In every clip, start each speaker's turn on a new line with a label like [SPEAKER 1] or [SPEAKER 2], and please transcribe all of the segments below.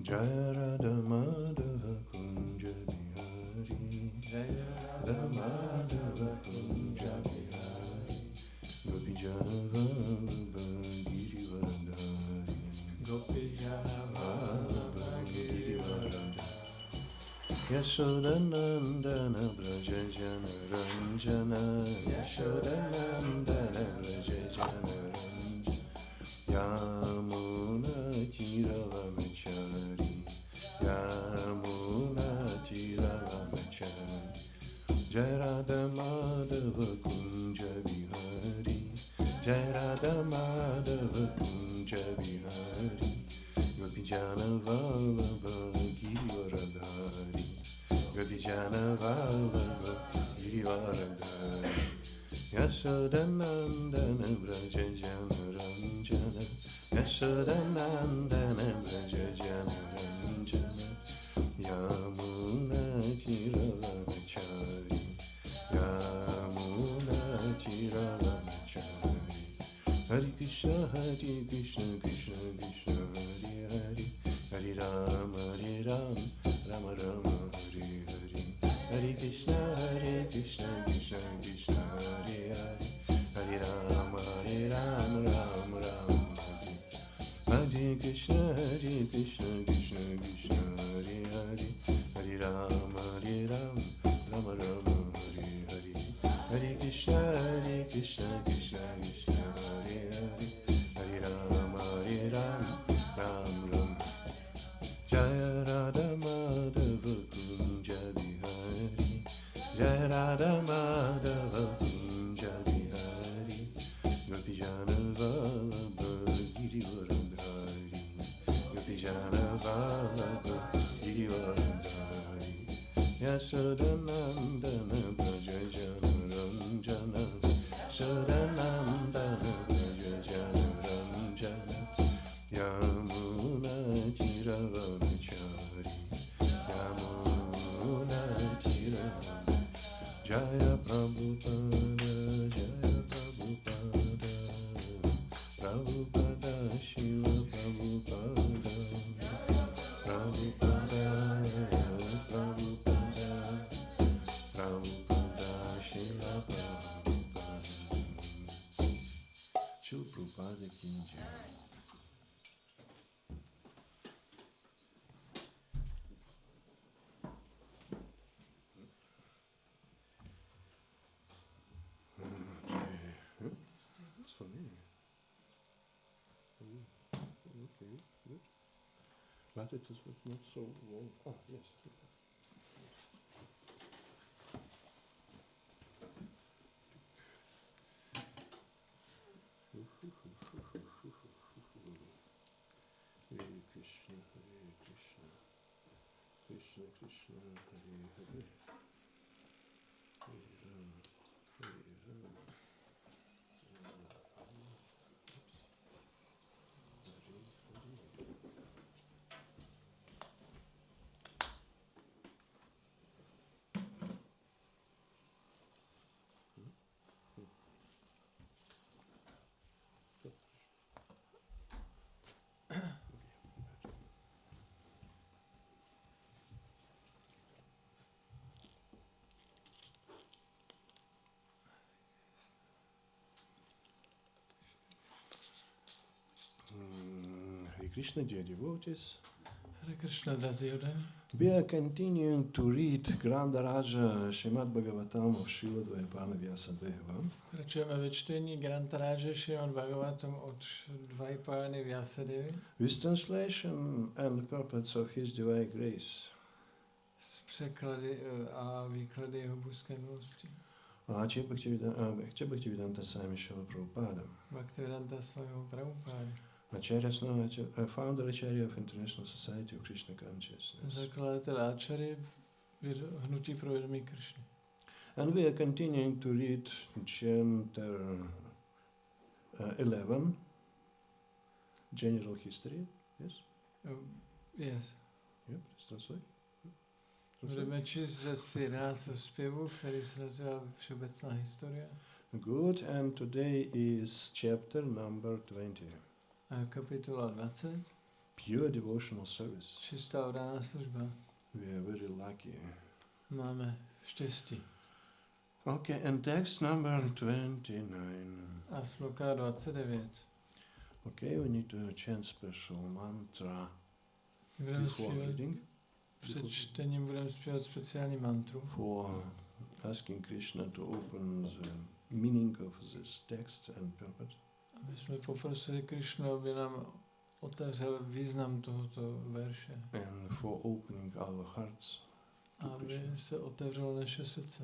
[SPEAKER 1] Jaya Radha Madhava Kunja Bihari, Jaya Radha Madhava Kunja Bihari, Gopi Jana Vallabha Girivaradhari, Gopi Jana Vallabha Girivaradhari, Yashodanandana Braja Jana Ranjana, Yashodanandana Braja Jana Ranjana, Yamuna Tiraramachari, Yamuna Tiraramachari, Jai Radha Madhava Kunja Bihari, Jai Radha Madhava Kunja Bihari, Gopi Jana Vallabha Girivaradhari, Gopi Jana Vallabha Girivaradhari, Yashodanandana Braja Jana Ranjana, Yashodanandana Braja Jana Ranjana, Yamuna Tiraramachari, Yamuna Tiraramachari, Hare Krishna Krishna Krishna Krishna Hare Hare, Hare Rama Rama Rama Hare Hare, Hare Krishna Krishna Krishna Hare Hare, Hare Rama Rama Rama Hare, Hare Krishna Krishna Krishna Hare Hare, Hare Rama Rama Rama Hare Hare, Hare Krishna Krishna Krishna Hare Hare, Hare Rama Rama Rama. Jaya Radha Madhava Kunja Bihari, Jaya Radha Madhava Kunja Bihari, Gopi Jana Vallabha Girivaradhari, Gopi Jana Vallabha Girivaradhari, Yashodanandana Braja Jana Ranjana, Yashodanandana Braja Jana Ranjana, Yamuna Tiraramachari, Yamuna Tiraramachari, Jaya Prabhupada, Jaya Prabhupada, Prabhupada Shila Prabhupada, Prabhupada, Prabhupada, Prabhupada Shila Prabhupada. Shila Prabhupada Ki Jai. It's for me. Okay, good. But it is not so long. Ah, yes. Hare Krishna, Hare Krishna, Krishna Krishna, Hare Hare, Hare Rama, Hare Rama, Hare Hare. Hare Krishna, dear devotees.
[SPEAKER 2] Hare Krishna, drazí odani.
[SPEAKER 1] We are continuing to read Grandaraja Srimad Bhagavatam of Srila Dvayapana Vyasadeva.
[SPEAKER 2] Pokračujeme ve čtení Grantaráže Srimad Bhagavatam od Dvajpány Vyasadevy
[SPEAKER 1] With translation and purpose of His Divine Grace.
[SPEAKER 2] s překlady a výklady jeho božské milosti.
[SPEAKER 1] Bhaktivedanta Swami Srila Prabhupada.
[SPEAKER 2] Bhaktivedanta Swamiho Prabhupáda.
[SPEAKER 1] Founder Acharya of International Society of Krishna Consciousness.
[SPEAKER 2] Zakladatel Acharya hnutí pro vědomí Kršny.
[SPEAKER 1] And we are continuing to read chapter 11, General History. Yes?
[SPEAKER 2] Yes.
[SPEAKER 1] Yep, translate.
[SPEAKER 2] Budeme číst z 11 zpěvů, který se nazývá Všeobecná historie.
[SPEAKER 1] Good, and today is chapter number 20.
[SPEAKER 2] Kapitola 20.
[SPEAKER 1] pure devotional service.
[SPEAKER 2] Čistá oddaná služba.
[SPEAKER 1] We are very lucky.
[SPEAKER 2] Máme štěstí.
[SPEAKER 1] Okay, and text number 29.
[SPEAKER 2] A sloka 29.
[SPEAKER 1] Okay, we need to chant special mantra
[SPEAKER 2] Budeme
[SPEAKER 1] before
[SPEAKER 2] zpívat,
[SPEAKER 1] reading.
[SPEAKER 2] před čtením budeme zpívat speciální mantru.
[SPEAKER 1] For asking Krishna to open the meaning of this text and purpose.
[SPEAKER 2] My jsme poprosili Krišnu, aby nám otevřel význam tohoto verše.
[SPEAKER 1] And for opening our hearts.
[SPEAKER 2] A aby se otevřelo naše srdce.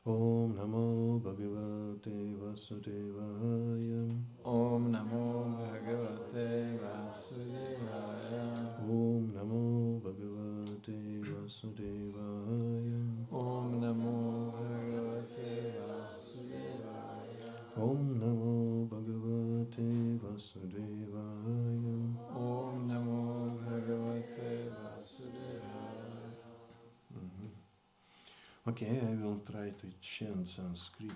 [SPEAKER 1] Om Namo Bhagavate Vasudevaya.
[SPEAKER 2] Om Namo Bhagavate Vasudevaya.
[SPEAKER 1] Om Namo Bhagavate Vasudevaya.
[SPEAKER 2] Om Namo Bhagavate Vasudevaya.
[SPEAKER 1] Om Namo Bhagavate Vasudevaya.
[SPEAKER 2] Om Namo Bhagavate Vasudevaya.
[SPEAKER 1] Okay, I will try to chant Sanskrit.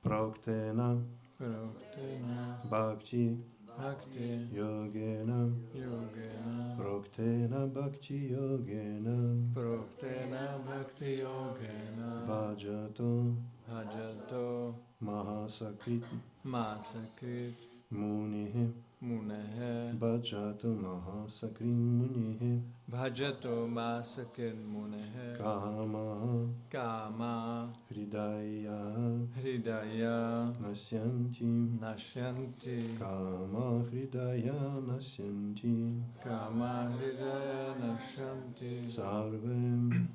[SPEAKER 1] Praktena
[SPEAKER 2] Praktena
[SPEAKER 1] Bhakti
[SPEAKER 2] Bhakti
[SPEAKER 1] Yogena.
[SPEAKER 2] Yogena.
[SPEAKER 1] Praktena Bhakti Yogena.
[SPEAKER 2] Praktena Bhakti Yogena.
[SPEAKER 1] Bhajato
[SPEAKER 2] Bhajato
[SPEAKER 1] Mahasakrit
[SPEAKER 2] Masakrit
[SPEAKER 1] Munihi.
[SPEAKER 2] Munehe.
[SPEAKER 1] Bhajato Mahasakrit Munihi.
[SPEAKER 2] Bhajato Masakrit Munehe.
[SPEAKER 1] Kama
[SPEAKER 2] Kama
[SPEAKER 1] Hridaya
[SPEAKER 2] Hridaya
[SPEAKER 1] Nasyanti.
[SPEAKER 2] Nashyanti.
[SPEAKER 1] Kama Hridaya Nasyanti.
[SPEAKER 2] Kama Hridaya Nashyanti.
[SPEAKER 1] Sarve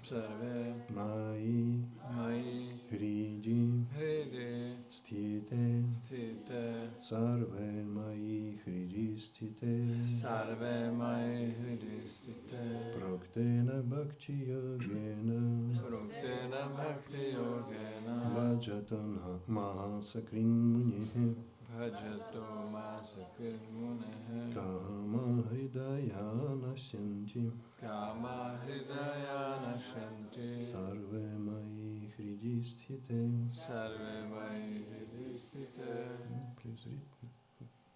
[SPEAKER 2] Sarve
[SPEAKER 1] Mai
[SPEAKER 2] Mai
[SPEAKER 1] Hridi
[SPEAKER 2] Hridi
[SPEAKER 1] Sthite.
[SPEAKER 2] Sthite.
[SPEAKER 1] Sarve Mai Hridi Sthite.
[SPEAKER 2] Sarve Mai Hridi Sthite.
[SPEAKER 1] Praktena Bhakti Yogena.
[SPEAKER 2] Praktena Bhakti Yogena.
[SPEAKER 1] Bhajato Mahasakrit Munihi.
[SPEAKER 2] Bhajato Masakrit Munehe.
[SPEAKER 1] Kama Hridaya Nasyanti.
[SPEAKER 2] Kama Hridaya Nashyanti.
[SPEAKER 1] Sarve Mai Hridi Sthite.
[SPEAKER 2] Sarve Mai Hridi Sthite.
[SPEAKER 1] Please read.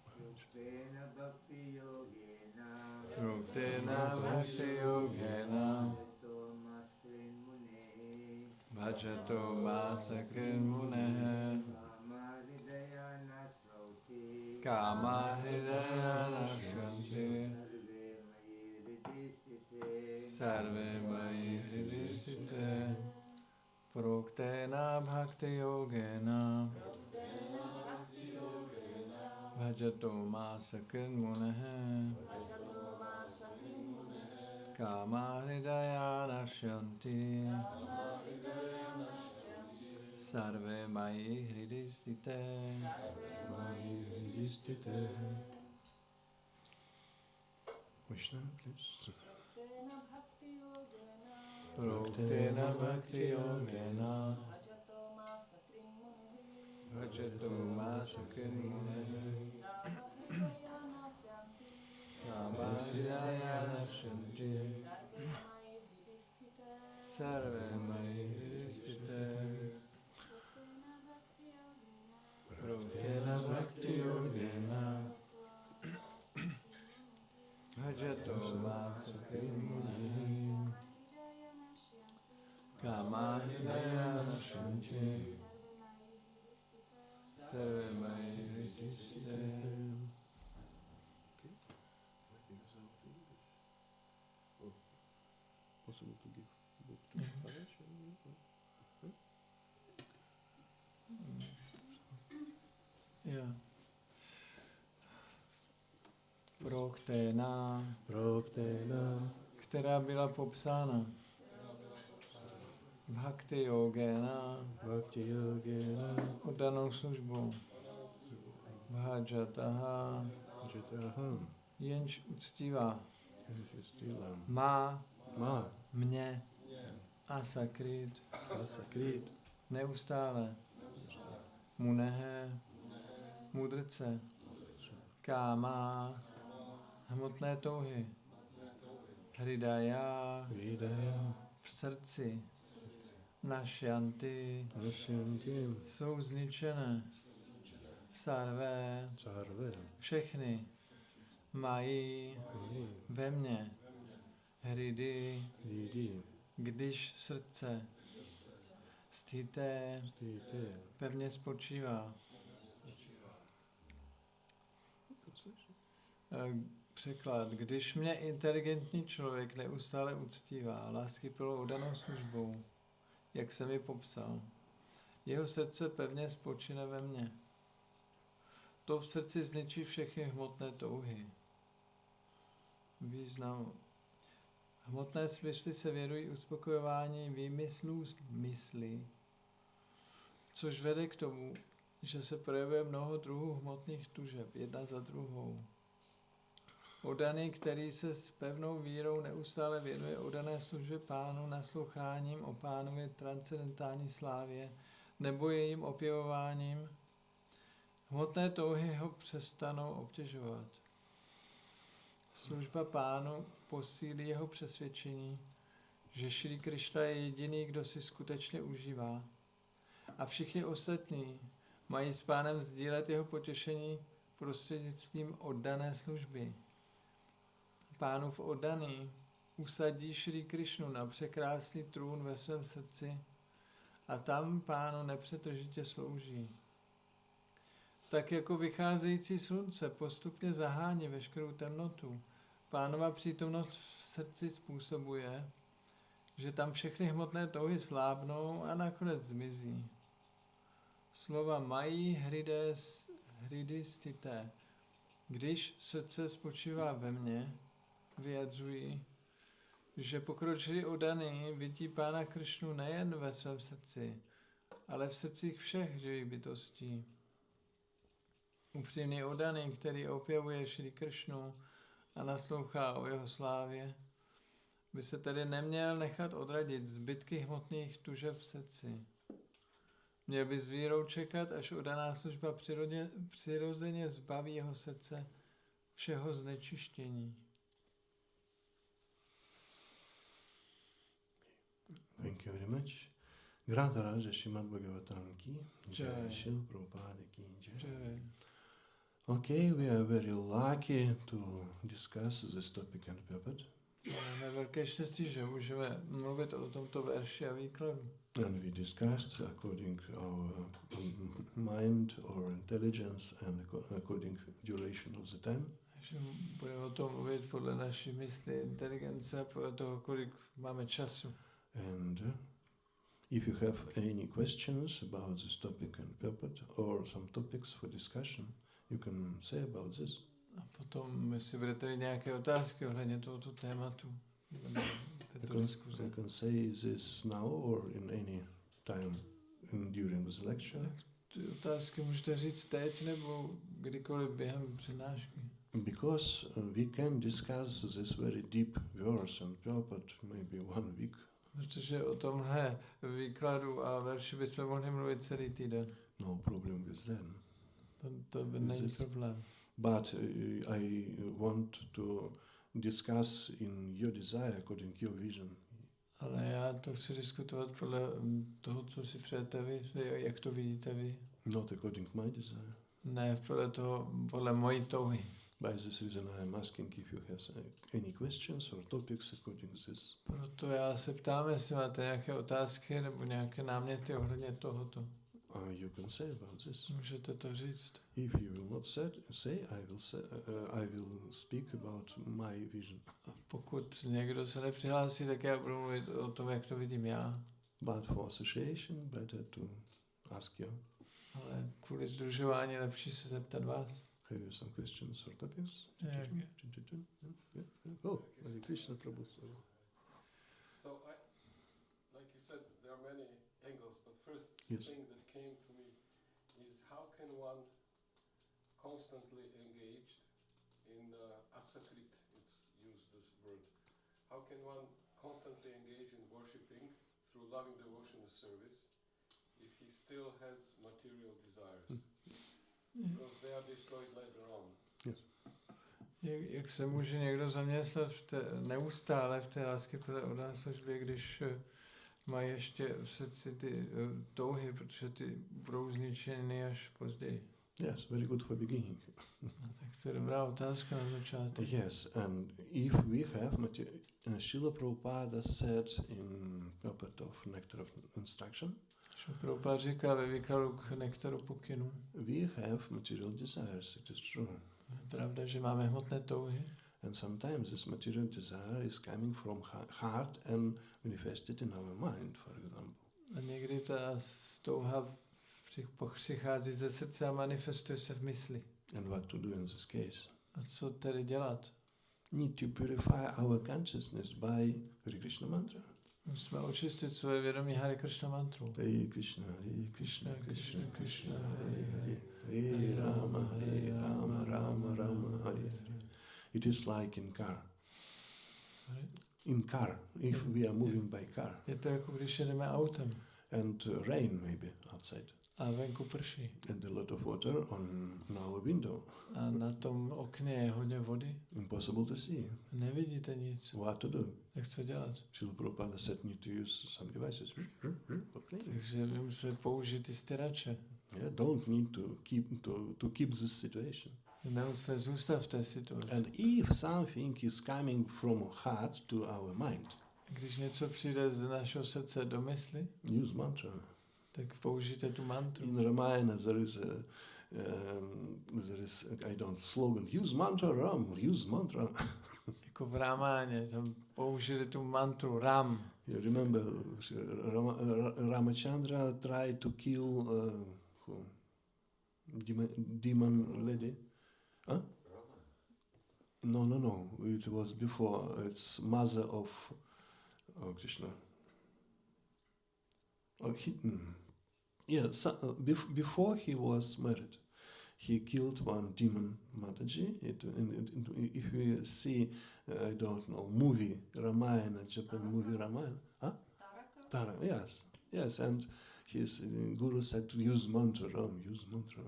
[SPEAKER 3] Praktena Bhakti Yogena.
[SPEAKER 2] Praktena Bhakti Yogena.
[SPEAKER 3] Bhajato Masakrit Munehe.
[SPEAKER 2] Bhajato Masakrit Munehe.
[SPEAKER 3] Kama Hridaya Nashyanti.
[SPEAKER 2] Kama Hridaya Nashyanti. Sarve Mai Hridi Sthite. Praktena Bhakti Yogena. Bhajato Masakrit Munehe. Kama Hridaya Nashyanti. Sarve Mai Hridi Sthite.
[SPEAKER 1] Mai Hridi Sthite. Krishna, please.
[SPEAKER 2] Praktena Bhakti Yogena. Bhajato Masakrit Munehe. Kama Hridaya Nashyanti. Sarve Mai Hridi Sthite. Praktena Bhakti Yogena. Bhajato Masakrit Munehe. Kama Hridaya Nashyanti. Sarve Mai Hridi Sthite.
[SPEAKER 1] Possible to give book to
[SPEAKER 2] Yeah. Praktena,
[SPEAKER 1] Praktena
[SPEAKER 2] která byla popsána. Bhakti Yogena,
[SPEAKER 1] Bhakti Yogena.
[SPEAKER 2] oddanou službou. Bhajataha,
[SPEAKER 1] Jitaham.
[SPEAKER 2] jenž uctívá.
[SPEAKER 1] Stilam.
[SPEAKER 2] Má
[SPEAKER 1] Ma.
[SPEAKER 2] mě asakrit,
[SPEAKER 1] Asakrit.
[SPEAKER 2] neustále. Munehe, mudrce. Káma, hmotné touhy. Hridaya,
[SPEAKER 1] Hridaya.
[SPEAKER 2] v srdci. Nashyanti,
[SPEAKER 1] Nasyanti.
[SPEAKER 2] jsou zničené. Sarve,
[SPEAKER 1] Sarve.
[SPEAKER 2] všechny. mají ve mně hridy, když srdce sthité pevně spočívá. Překlad. Když mě inteligentní člověk neustále uctívá láskyplnou danou službou, jak jsem ji popsal, jeho srdce pevně spočine ve mně. To v srdci zničí všechny hmotné touhy. Význam. Hmotné smysly se věnují uspokojování výmyslů mysli, což vede k tomu, že se projevuje mnoho druhů hmotných tužeb, jedna za druhou. Oddaný, který se s pevnou vírou neustále věnuje oddané službě Pánu, nasloucháním o Pánově transcendentální slávě nebo jejím opěvováním, hmotné touhy ho přestanou obtěžovat. Služba Pánu posílí jeho přesvědčení, že Šrí Krišna je jediný, kdo si skutečně užívá. A všichni ostatní mají s Pánem sdílet jeho potěšení prostřednictvím oddané služby. Pánův oddaný usadí Šrí Krišnu na překrásný trůn ve svém srdci a tam Pánu nepřetržitě slouží. Tak jako vycházející slunce postupně zahání veškerou temnotu, Pánova přítomnost v srdci způsobuje, že tam všechny hmotné touhy slábnou a nakonec zmizí. Slova mají hridy stité. Když srdce spočívá ve mně, vyjadřují, že pokročilý oddaný vidí Pána Krišnu nejen ve svém srdci, ale v srdcích všech živých bytostí. Upřímný oddaný, který opěvuje Šrí Krišnu a naslouchá o jeho slávě, by se tedy neměl nechat odradit zbytky hmotných tužeb v srdci. Měl by s vírou čekat, až oddaná služba přirozeně zbaví jeho srdce všeho znečištění.
[SPEAKER 1] Thank you very much. Grantaraja Srimad Bhagavatam ki jai, Śrīla Prabhupada ki jai. Okay, we are very lucky to discuss this topic and purport.
[SPEAKER 2] Máme velké štěstí, že můžeme mluvit o tomto verši a výkladu.
[SPEAKER 1] And we discussed according to our mind or intelligence and according duration of the time.
[SPEAKER 2] Takže budeme o tom mluvit podle naší mysli, inteligence, podle toho, kolik máme času.
[SPEAKER 1] And if you have any questions about this topic and purport or some topics for discussion, you can say about this.
[SPEAKER 2] A potom, jestli budete mít nějaké otázky ohledně tohoto tématu,
[SPEAKER 1] You can say this now or in any time during this lecture.
[SPEAKER 2] Ty otázky můžete říct teď nebo kdykoliv během přednášky.
[SPEAKER 1] Because we can discuss this very deep verse and purport maybe 1 week.
[SPEAKER 2] Protože o tomhle výkladu a verši bychom mohli mluvit celý týden.
[SPEAKER 1] No problem with them.
[SPEAKER 2] To by není problém.
[SPEAKER 1] But I want to discuss in your desire according to your vision.
[SPEAKER 2] Ale já to chci diskutovat podle toho, co si přejete vy, jak to vidíte vy.
[SPEAKER 1] Not according to my desire.
[SPEAKER 2] Ne, podle mojí touhy.
[SPEAKER 1] By this reason I am asking if you have any questions or topics according to this.
[SPEAKER 2] Proto já se ptám, jestli máte nějaké otázky nebo nějaké náměty ohledně tohoto.
[SPEAKER 1] You can say about this.
[SPEAKER 2] Můžete to říct.
[SPEAKER 1] If you will not say, I will speak about my vision.
[SPEAKER 2] Pokud někdo se nepřihlásí, tak já budu mluvit o tom, jak to vidím já.
[SPEAKER 1] But for association, better to ask you.
[SPEAKER 2] Ale kvůli sdružování lepší se zeptat vás.
[SPEAKER 1] Have you some questions or topics? Oh, Hare Krishna Prabhu.
[SPEAKER 4] So like you said, there are many angles, but first thing that came to me is how can one constantly engaged in asakrit, it's used this word, how can one constantly engage in worshipping through loving devotion and service if he still has material desires? Because they are destroyed later on.
[SPEAKER 1] Yes.
[SPEAKER 2] Jak se může někdo zaměstnat neustále v té lásky podle oddané služby, když má ještě v srdci ty touhy, protože ty budou zničeny až později.
[SPEAKER 1] Yes, very good for beginning.
[SPEAKER 2] No, tak To je dobrá otázka na začátek.
[SPEAKER 1] Yes, and if we have Srila Prabhupada said in Purport of Nectar of Instruction,
[SPEAKER 2] Prabhupada říká ve výkladu k nektaru pokynu.
[SPEAKER 1] we have material desires, it is true.
[SPEAKER 2] Je pravda, že máme hmotné touhy.
[SPEAKER 1] And sometimes this material desire is coming from heart and manifested in our mind, for example.
[SPEAKER 2] A někdy ta touha přichází ze srdce a manifestuje se v mysli.
[SPEAKER 1] And what to do in this case?
[SPEAKER 2] A co tedy dělat?
[SPEAKER 1] Need to purify our consciousness by Hare Krishna mantra.
[SPEAKER 2] Musíme očistit svoje vědomí Hare Krishna mantrou.
[SPEAKER 1] Hare Krishna, Krishna, Krishna, Hare Hare, Hare Rama, Rama Rama, Hare Hare. It is like in car.
[SPEAKER 2] Sorry?
[SPEAKER 1] In car, if we are moving by car.
[SPEAKER 2] Je to jako když jedeme autem
[SPEAKER 1] And rain maybe outside.
[SPEAKER 2] a venku prší.
[SPEAKER 1] And a lot of water on our window.
[SPEAKER 2] A na tom okně je hodně vody.
[SPEAKER 1] Impossible to see.
[SPEAKER 2] Nevidíte nic.
[SPEAKER 1] What to do?
[SPEAKER 2] Jak co dělat?
[SPEAKER 1] Srila Prabhupada said need to use some devices.
[SPEAKER 2] Takže my musíme použít ty stěrače.
[SPEAKER 1] Yeah, don't need to keep this situation.
[SPEAKER 2] Nemusíme zůstat v té situaci.
[SPEAKER 1] And if something is coming from heart to our mind,
[SPEAKER 2] Když něco přijde z našeho srdce do mysli,
[SPEAKER 1] use mantra.
[SPEAKER 2] tak použijte tu mantru.
[SPEAKER 1] In Ramayana there is slogan, use mantra Ram, use mantra.
[SPEAKER 2] Jako v Ramáně, tam použili tu mantru Ram.
[SPEAKER 1] You remember Ramachandra tried to kill demon lady? Huh? No. It was before. It's mother of Krishna. Before he was married, he killed one demon Mataji. If you see, I don't know, movie Ramayana, Japan movie Ramayana, huh? Tara, yes, and his guru said to use mantra, Ram, use mantra.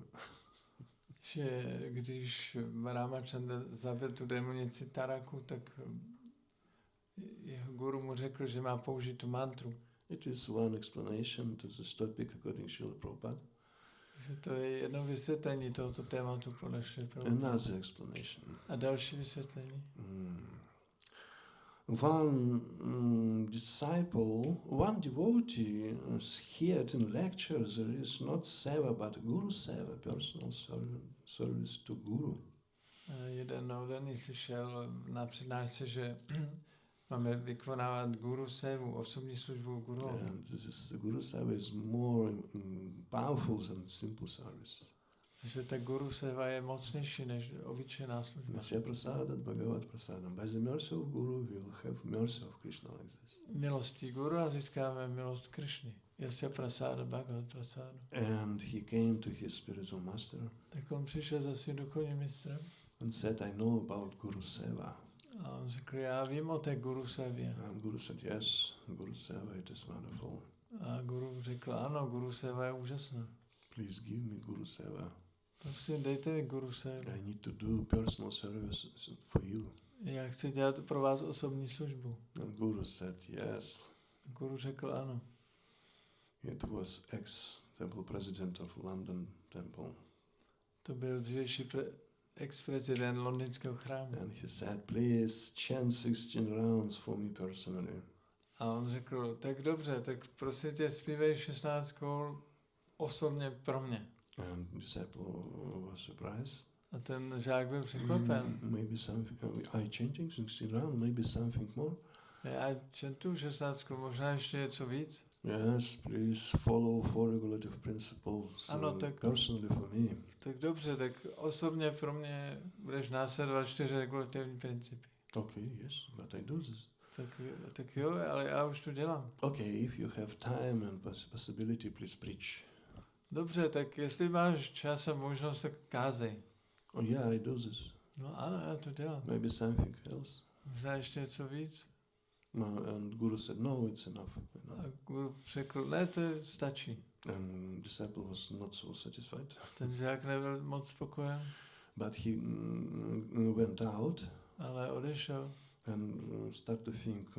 [SPEAKER 2] Že když Ramachandra zabil tu démonici Taraku, tak jeho guru mu řekl, že má použít tu mantru.
[SPEAKER 1] It is one explanation to this topic according to Srila Prabhupada.
[SPEAKER 2] Že to je jedno vysvětlení tohoto tématu pro naše Prabhupada.
[SPEAKER 1] Another explanation.
[SPEAKER 2] A další vysvětlení.
[SPEAKER 1] One disciple, one devotee heard in lecture there is not seva but guru seva, personal service to guru.
[SPEAKER 2] Jeden oddaný slyšel na přednášce, že máme vykonávat guru sevu, osobní službu guru.
[SPEAKER 1] And this guru seva is more powerful than simple service.
[SPEAKER 2] Že ta guru seva je mocnější než obyčejná služba.
[SPEAKER 1] Masya prasadat bhagavat prasadam. By the mercy of guru we will have mercy of Krishna like this.
[SPEAKER 2] Milostí guru a získáme milost Krishny. Jasya prasada bhagavat prasada.
[SPEAKER 1] And he came to his spiritual master.
[SPEAKER 2] Tak on přišel za svým duchovním mistrem.
[SPEAKER 1] And said, I know about guru seva.
[SPEAKER 2] A on řekl, já vím o té guru sevě.
[SPEAKER 1] And guru said, yes, guru seva, it is wonderful.
[SPEAKER 2] A guru řekl, ano, guru seva je úžasná.
[SPEAKER 1] Please give me guru seva.
[SPEAKER 2] Prosím, dejte mi guru sevu.
[SPEAKER 1] I need to do personal service for you.
[SPEAKER 2] Já chci dělat pro vás osobní službu.
[SPEAKER 1] And guru said, yes.
[SPEAKER 2] Guru řekl ano.
[SPEAKER 1] It was ex-temple president of London temple.
[SPEAKER 2] To byl dřívější ex-prezident londýnského chrámu.
[SPEAKER 1] And he said, please chant 16 rounds for me personally.
[SPEAKER 2] A on řekl, tak dobře, tak prosím tě, zpívej 16 kol osobně pro mě.
[SPEAKER 1] And disciple was surprised.
[SPEAKER 2] A ten žák byl překvapen.
[SPEAKER 1] Maybe something, I chanting 16 rounds, maybe something more.
[SPEAKER 2] Já čentu 16, možná ještě něco víc.
[SPEAKER 1] Yes, please follow 4 regulative principles
[SPEAKER 2] Ano, tak,
[SPEAKER 1] personally for me.
[SPEAKER 2] Tak dobře, tak osobně pro mě budeš následovat 4 regulativní principy.
[SPEAKER 1] Okay, yes, but I do this.
[SPEAKER 2] Tak jo, ale já už to dělám.
[SPEAKER 1] Okay, if you have time and possibility, please preach.
[SPEAKER 2] Dobře, tak jestli máš čas a možnost, tak kázej.
[SPEAKER 1] Oh yeah, I do this.
[SPEAKER 2] No ano, já to dělám.
[SPEAKER 1] Maybe something else.
[SPEAKER 2] Možná ještě něco víc?
[SPEAKER 1] No, and Guru said, no, it's enough.
[SPEAKER 2] A Guru řekl, ne, to stačí.
[SPEAKER 1] And disciple was not so satisfied.
[SPEAKER 2] Ten žák nebyl moc spokojen.
[SPEAKER 1] But he went out.
[SPEAKER 2] Ale odešel.
[SPEAKER 1] And started to think,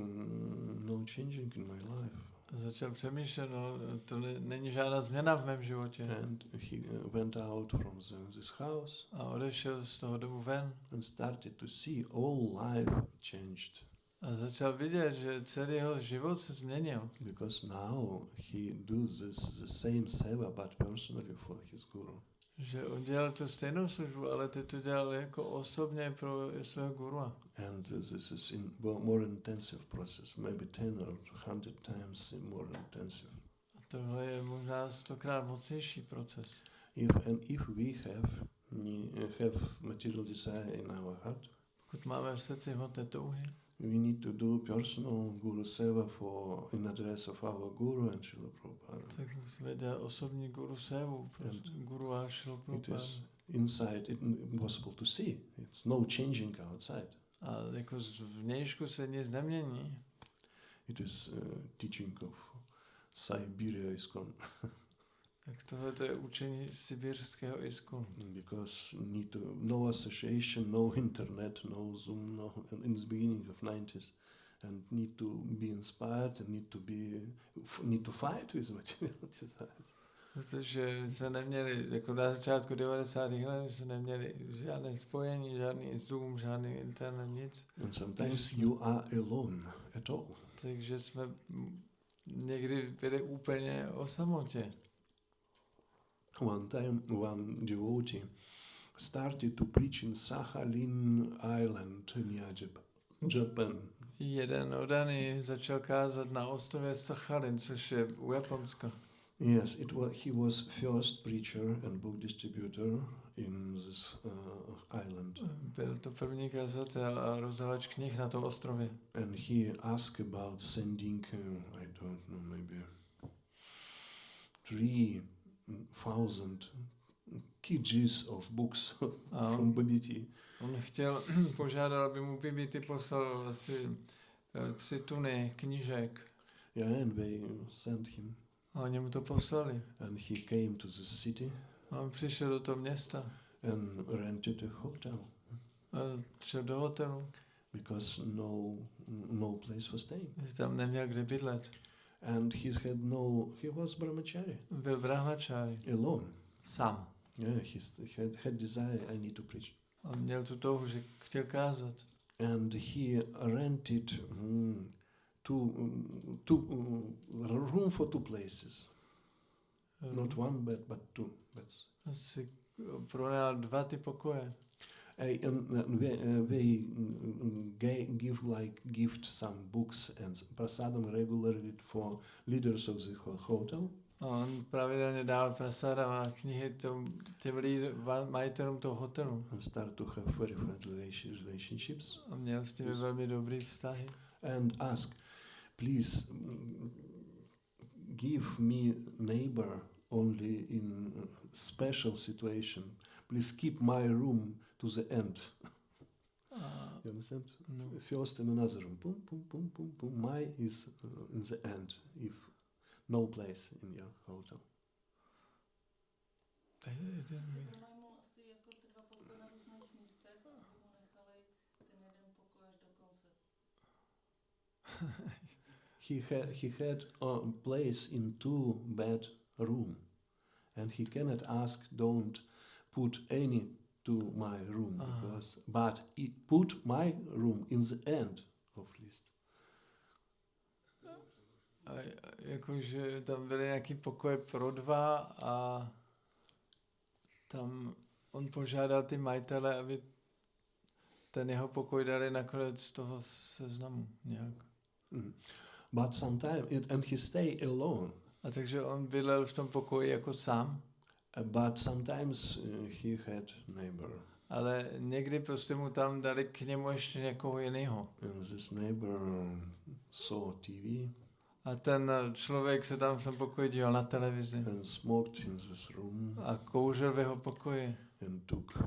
[SPEAKER 1] no changing in my life.
[SPEAKER 2] Začal přemýšlet, no, to není žádná změna v mém životě.
[SPEAKER 1] And he went out from this house
[SPEAKER 2] A odešel z toho domu ven
[SPEAKER 1] and started to see all life changed.
[SPEAKER 2] a začal vidět, že celý jeho život se změnil.
[SPEAKER 1] Because now he does the same seva but personally for his guru.
[SPEAKER 2] Že on dělal tu stejnou službu, ale teď to dělal jako osobně pro svého gurua.
[SPEAKER 1] And this is in more intensive process, maybe 10 or 100 times more intensive.
[SPEAKER 2] A tohle je možná 100krát mocnější proces.
[SPEAKER 1] If we have material desire in our heart,
[SPEAKER 2] Pokud máme v srdci hmotné touhy,
[SPEAKER 1] we need to do personal guru seva in address of our guru and Srila Prabhupada.
[SPEAKER 2] tak musíme dělat osobní guru sévu, guru a Srila
[SPEAKER 1] It
[SPEAKER 2] Prabhupada.
[SPEAKER 1] is inside, it's impossible to see. It's no changing outside.
[SPEAKER 2] A jako zvnějšku se nic nemění.
[SPEAKER 1] It is teaching of Siberia ISKCON.
[SPEAKER 2] Tak tohle je učení sibirského ISKCON.
[SPEAKER 1] Because no association, no internet, no Zoom, no, in the beginning of 90s, and need to be inspired and need to fight with material desires.
[SPEAKER 2] Protože se neměli, jako na začátku 90. let, se neměli žádné spojení, žádný Zoom, žádný internet, nic.
[SPEAKER 1] And sometimes you are alone at all.
[SPEAKER 2] Takže jsme někdy byli úplně o samotě.
[SPEAKER 1] One time, one devotee started to preach in Sakhalin Island near Japan.
[SPEAKER 2] Jeden odaný začal kázat na ostrově Sachalin, což je u Japonska.
[SPEAKER 1] Yes, he was first preacher and book distributor in this island.
[SPEAKER 2] Byl to první kazatel a rozdavač knih na tom ostrově.
[SPEAKER 1] And he asked about sending, I don't know, maybe 3,000 kgs of books from BBT.
[SPEAKER 2] On chtěl, požádal, aby mu BBT poslal asi 3 tuny knížek.
[SPEAKER 1] Yeah, and they sent him.
[SPEAKER 2] A oni mu to poslali.
[SPEAKER 1] And he came to the city.
[SPEAKER 2] A on přišel do toho města.
[SPEAKER 1] And rented a hotel.
[SPEAKER 2] A šel do hotelu.
[SPEAKER 1] Because no place for staying.
[SPEAKER 2] Tam neměl kde bydlet.
[SPEAKER 1] And he was brahmachari.
[SPEAKER 2] Byl brahmachari.
[SPEAKER 1] Alone.
[SPEAKER 2] Sám.
[SPEAKER 1] Yeah, he had desire, I need to preach.
[SPEAKER 2] On měl tu touhu, že chtěl kázat.
[SPEAKER 1] And he rented room for 2 places. Not 1 bed, but 2 beds.
[SPEAKER 2] Asi pronajal 2 ty pokoje.
[SPEAKER 1] And they give like gift some books and prasadam regularly for leaders of the hotel.
[SPEAKER 2] A on pravidelně dal prasáda a knihy těm majitelům toho hotelu.
[SPEAKER 1] And start to have very friendly relationships.
[SPEAKER 2] A měl s nimi velmi dobrý vztahy.
[SPEAKER 1] And ask, please give me neighbor only in special situation. Please keep my room to the end. You understand?
[SPEAKER 2] No.
[SPEAKER 1] First in another room. Pum, pum, pum, pum, pum. My is in the end. If no place in your hotel.
[SPEAKER 5] Pronajmul asi jako ty 2 pokoje na různých místech, aby mu nechali ten jeden pokoj až do konce.
[SPEAKER 1] He had a place in 2-bed room, and he cannot ask, don't put any to my room, but put my room in the end of list.
[SPEAKER 2] A jakože tam byly nějaký pokoje pro 2 a tam on požádal ty majitele, aby ten jeho pokoj dali nakonec z toho seznamu nějak.
[SPEAKER 1] But sometimes, and he stay alone.
[SPEAKER 2] A takže on bydlel v tom pokoji jako sám.
[SPEAKER 1] But sometimes he had neighbor.
[SPEAKER 2] Ale někdy prostě mu tam dali k němu ještě někoho jiného.
[SPEAKER 1] And this neighbor saw TV.
[SPEAKER 2] A ten člověk se tam v tom pokoji díval na televizi.
[SPEAKER 1] And smoked in this room.
[SPEAKER 2] A kouřil v jeho pokoji.
[SPEAKER 1] And took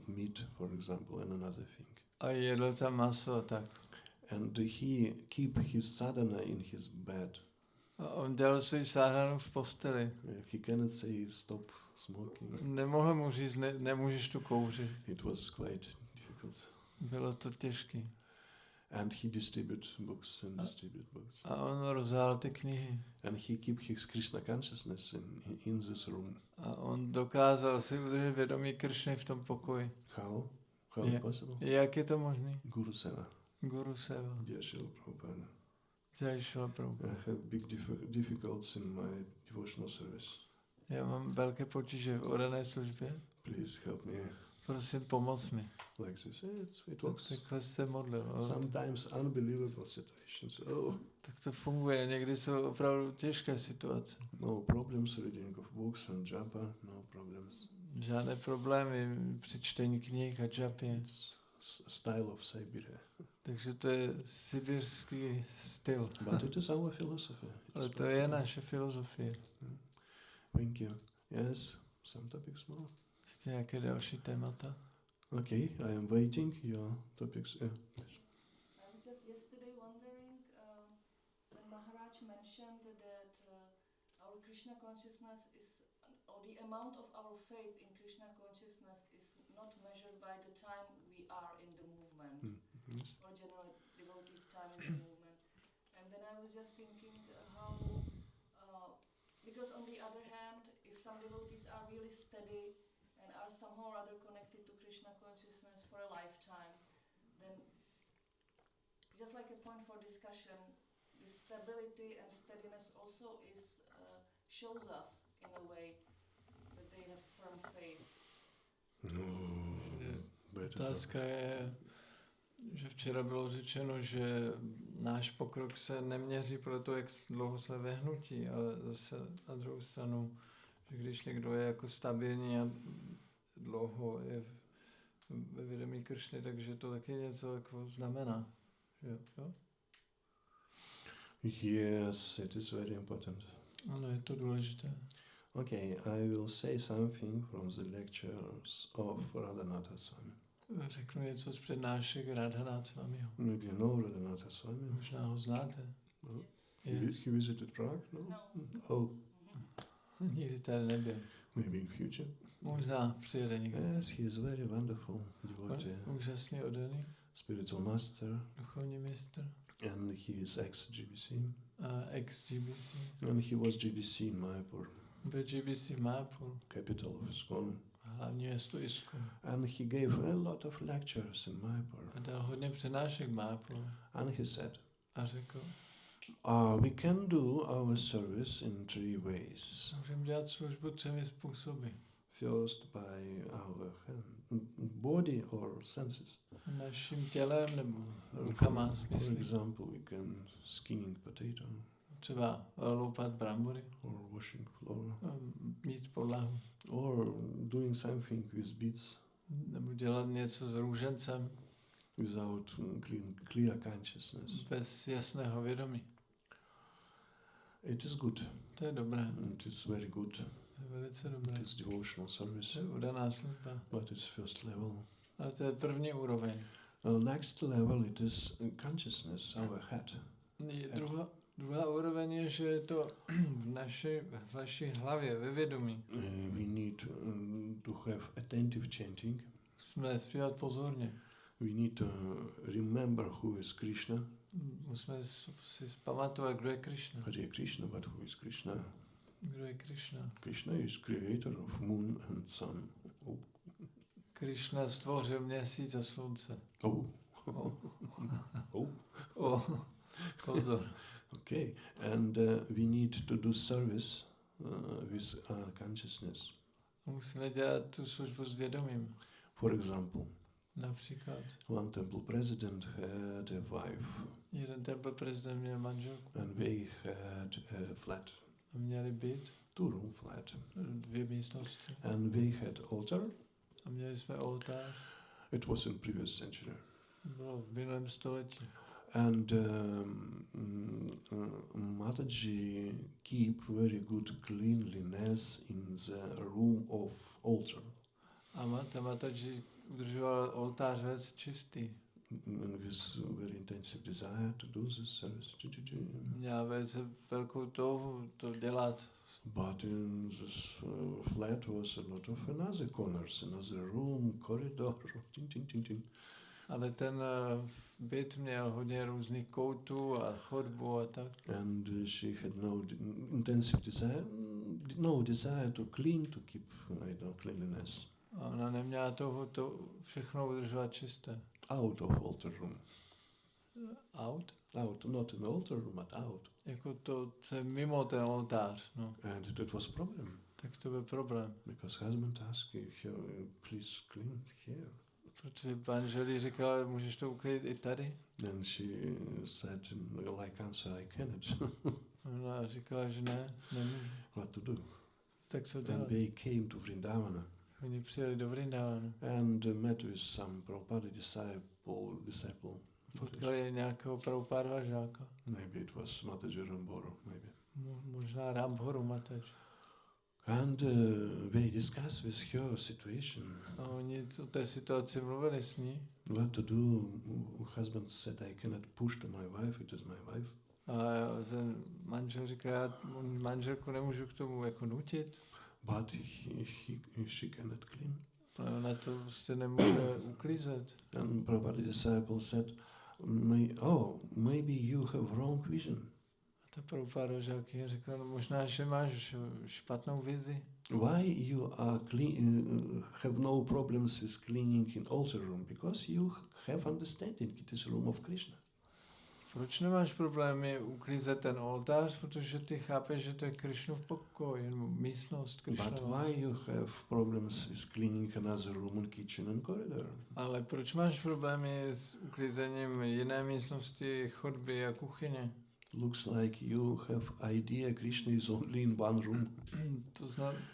[SPEAKER 1] meat, for example, and another thing.
[SPEAKER 2] A jedl tam maso a tak.
[SPEAKER 1] And he keep his sadhana in his bed.
[SPEAKER 2] A on dělal svůj sadhanu v posteli.
[SPEAKER 1] He cannot say stop smoking.
[SPEAKER 2] Nemohl mu říct, nemůžeš tu kouřit.
[SPEAKER 1] It was quite difficult.
[SPEAKER 2] Bylo to těžké.
[SPEAKER 1] And he distributes books.
[SPEAKER 2] A on rozdál ty knihy.
[SPEAKER 1] And he keep his Krishna consciousness in this room.
[SPEAKER 2] A on dokázal si udržet vědomí Kršny v tom pokoji.
[SPEAKER 1] How possible?
[SPEAKER 2] Jak je to možné?
[SPEAKER 1] Guru Seva.
[SPEAKER 2] Guru Seva.
[SPEAKER 1] Dear Srila Prabhupada.
[SPEAKER 2] Jai Srila Prabhupada.
[SPEAKER 1] I have big difficulties in my devotional service.
[SPEAKER 2] Já mám velké potíže v oddané službě.
[SPEAKER 1] Please help me.
[SPEAKER 2] Prosím, pomoz mi.
[SPEAKER 1] Like this, it works.
[SPEAKER 2] Takhle se modlil.
[SPEAKER 1] Sometimes unbelievable situations.
[SPEAKER 2] Tak to funguje. Někdy jsou opravdu těžké situace.
[SPEAKER 1] No problems reading of books and japa. No problems.
[SPEAKER 2] Žádné problémy při čtení knih a džapě.
[SPEAKER 1] Style of Siberia.
[SPEAKER 2] Takže to je sibirský styl.
[SPEAKER 1] But it is our philosophy.
[SPEAKER 2] Ale to je naše filozofie.
[SPEAKER 1] Thank you. Yes, some topics more.
[SPEAKER 2] Jste nějaké další témata?
[SPEAKER 1] Okay, I am waiting. Your topics. Please.
[SPEAKER 5] I was just yesterday wondering when Maharaj mentioned that our Krishna consciousness is, or the amount of our faith in Krishna consciousness is not measured by the time we are in the movement,
[SPEAKER 1] Yes.
[SPEAKER 5] or generally devotees' time in the movement. And then I was just thinking how, because on the other hand, if some devotees are really steady and are somehow or other connected to Krishna consciousness for a lifetime, then just like a point for discussion, this stability and steadiness also shows us in a way that they have firm faith.
[SPEAKER 2] Otázka je, že včera bylo řečeno, že náš pokrok se neměří podle toho, jak dlouho jsme ve hnutí, ale zase na druhou stranu, že když někdo je jako stabilní a dlouho je ve vědomí Kršny, takže to taky něco jako znamená. Jo?
[SPEAKER 1] Yes, it is very important.
[SPEAKER 2] Ano, je to důležité.
[SPEAKER 1] Okay, I will say something from the lectures of Radhanatha Swami.
[SPEAKER 2] Řeknu něco z přednášek Radhanatha Swamiho.
[SPEAKER 1] Maybe you know Radhanatha Swami.
[SPEAKER 2] Možná ho znáte.
[SPEAKER 1] No?
[SPEAKER 2] Yes.
[SPEAKER 1] He visited Prague, no?
[SPEAKER 5] No.
[SPEAKER 1] Oh,
[SPEAKER 2] Nikdy tady nebyl.
[SPEAKER 1] maybe in future.
[SPEAKER 2] Možná přijede někdy.
[SPEAKER 1] Yes, he is very wonderful devotee,
[SPEAKER 2] Úžasně oddaný,
[SPEAKER 1] spiritual master,
[SPEAKER 2] duchovní mistr,
[SPEAKER 1] and he is ex-GBC.
[SPEAKER 2] ex-GBC.
[SPEAKER 1] And he was GBC in Mayapur,
[SPEAKER 2] Byl GBC v Mayapuru,
[SPEAKER 1] capital of ISKCON.
[SPEAKER 2] hlavní město ISKCON.
[SPEAKER 1] And he gave a lot of lectures in Mayapur.
[SPEAKER 2] A dal hodně přednášek v Mayapuru.
[SPEAKER 1] And he said,
[SPEAKER 2] A řekl,
[SPEAKER 1] we can do our service in 3 ways.
[SPEAKER 2] můžeme dělat službu 3 způsoby.
[SPEAKER 1] First, by our body or senses.
[SPEAKER 2] Naším tělem nebo rukama,
[SPEAKER 1] For
[SPEAKER 2] smysly.
[SPEAKER 1] example, we can skinning potato
[SPEAKER 2] Třeba loupat brambory,
[SPEAKER 1] or washing floor
[SPEAKER 2] mít podlahu.
[SPEAKER 1] or doing something with beads
[SPEAKER 2] Nebo dělat něco s růžencem
[SPEAKER 1] without clear consciousness.
[SPEAKER 2] bez jasného vědomí.
[SPEAKER 1] It is good.
[SPEAKER 2] To je dobré,
[SPEAKER 1] It is very good.
[SPEAKER 2] to je velice dobré.
[SPEAKER 1] It is devotional
[SPEAKER 2] To
[SPEAKER 1] service,
[SPEAKER 2] je oddaná služba.
[SPEAKER 1] but it's first level.
[SPEAKER 2] Ale to je první úroveň.
[SPEAKER 1] Next level, it is consciousness, our head.
[SPEAKER 2] Druhá úroveň je, že je to v naší hlavě, ve vědomí.
[SPEAKER 1] We need to have attentive chanting.
[SPEAKER 2] Musíme zpívat pozorně.
[SPEAKER 1] We need to remember who is Krishna.
[SPEAKER 2] Musíme si pamatovat, kdo je Krishna.
[SPEAKER 1] Hare Krishna, but who is Krishna?
[SPEAKER 2] Kdo je Krishna?
[SPEAKER 1] Krishna is creator of moon and sun. Oh.
[SPEAKER 2] Krishna stvořil měsíc a slunce.
[SPEAKER 1] Oh.
[SPEAKER 2] Oh.
[SPEAKER 1] Oh.
[SPEAKER 2] Oh. Pozor.
[SPEAKER 1] Okay. And we need to do service with our consciousness.
[SPEAKER 2] Musíme dělat tu službu s vědomím.
[SPEAKER 1] For example,
[SPEAKER 2] Například
[SPEAKER 1] one temple president had a wife
[SPEAKER 2] jeden temple prezident měl manželku
[SPEAKER 1] and they had a flat,
[SPEAKER 2] a měli byt,
[SPEAKER 1] 2-room flat.
[SPEAKER 2] 2 místnosti.
[SPEAKER 1] And they had altar.
[SPEAKER 2] A měli jsme oltář.
[SPEAKER 1] It was in previous century.
[SPEAKER 2] Bylo v minulém století.
[SPEAKER 1] And Mataji keep very good cleanliness in the room of altar.
[SPEAKER 2] A Mataji udržoval oltář velice čistý.
[SPEAKER 1] With very intensive desire to do this service.
[SPEAKER 2] Měla velice velkou touhu to dělat.
[SPEAKER 1] But in this flat was a lot of another corners, another room, corridor.
[SPEAKER 2] Ale ten byt měl hodně různých koutů a chodbu a tak.
[SPEAKER 1] And she had no intensive desire, to clean, to keep, cleanliness.
[SPEAKER 2] A ona neměla to všechno udržovat čisté.
[SPEAKER 1] Out of altar room.
[SPEAKER 2] Out?
[SPEAKER 1] Out, not in the altar room, but out.
[SPEAKER 2] Jako to je mimo ten oltář, no.
[SPEAKER 1] And that was problem.
[SPEAKER 2] Tak to byl problém.
[SPEAKER 1] Because husband asked her, please clean here.
[SPEAKER 2] Protože manžel říkal, můžeš to uklidit i tady?
[SPEAKER 1] And she said, like answer, I cannot.
[SPEAKER 2] Ona říkala, že ne, nemůžu.
[SPEAKER 1] What to do?
[SPEAKER 2] Tak co
[SPEAKER 1] And
[SPEAKER 2] dělat?
[SPEAKER 1] they came to Vrindavana
[SPEAKER 2] Oni přijeli do Vrindavanu.
[SPEAKER 1] and met with some Prabhupada disciple.
[SPEAKER 2] Potkali nějakého Prabhupádova žáka.
[SPEAKER 1] Maybe it was Mataji Ramboro, maybe.
[SPEAKER 2] Možná Rambhoru Mataji.
[SPEAKER 1] And they discussed with her situation.
[SPEAKER 2] A oni o té situaci mluvili s ní.
[SPEAKER 1] What to do? Husband said, I cannot push to my wife, it is my wife.
[SPEAKER 2] A ten manžel říká, já manželku nemůžu k tomu jako nutit.
[SPEAKER 1] But she cannot clean.
[SPEAKER 2] Ale ona to prostě nemůže uklízet.
[SPEAKER 1] And Prabhupada disciple said, maybe you have wrong vision.
[SPEAKER 2] A ta Prabhupádova žáky řekla, no možná, že máš špatnou vizi.
[SPEAKER 1] Why you are have no problems with cleaning in altar room? Because you have understanding. It is room of Krishna.
[SPEAKER 2] Proč nemáš problémy uklízet ten oltář? Protože ty chápeš, že to je Krishnův pokoj, místnost Krishnova.
[SPEAKER 1] But why you have problems with cleaning another room and kitchen and corridor?
[SPEAKER 2] Ale proč máš problémy s uklízením jiné místnosti, chodby a kuchyně?
[SPEAKER 1] Looks like you have idea Krishna is only in one room.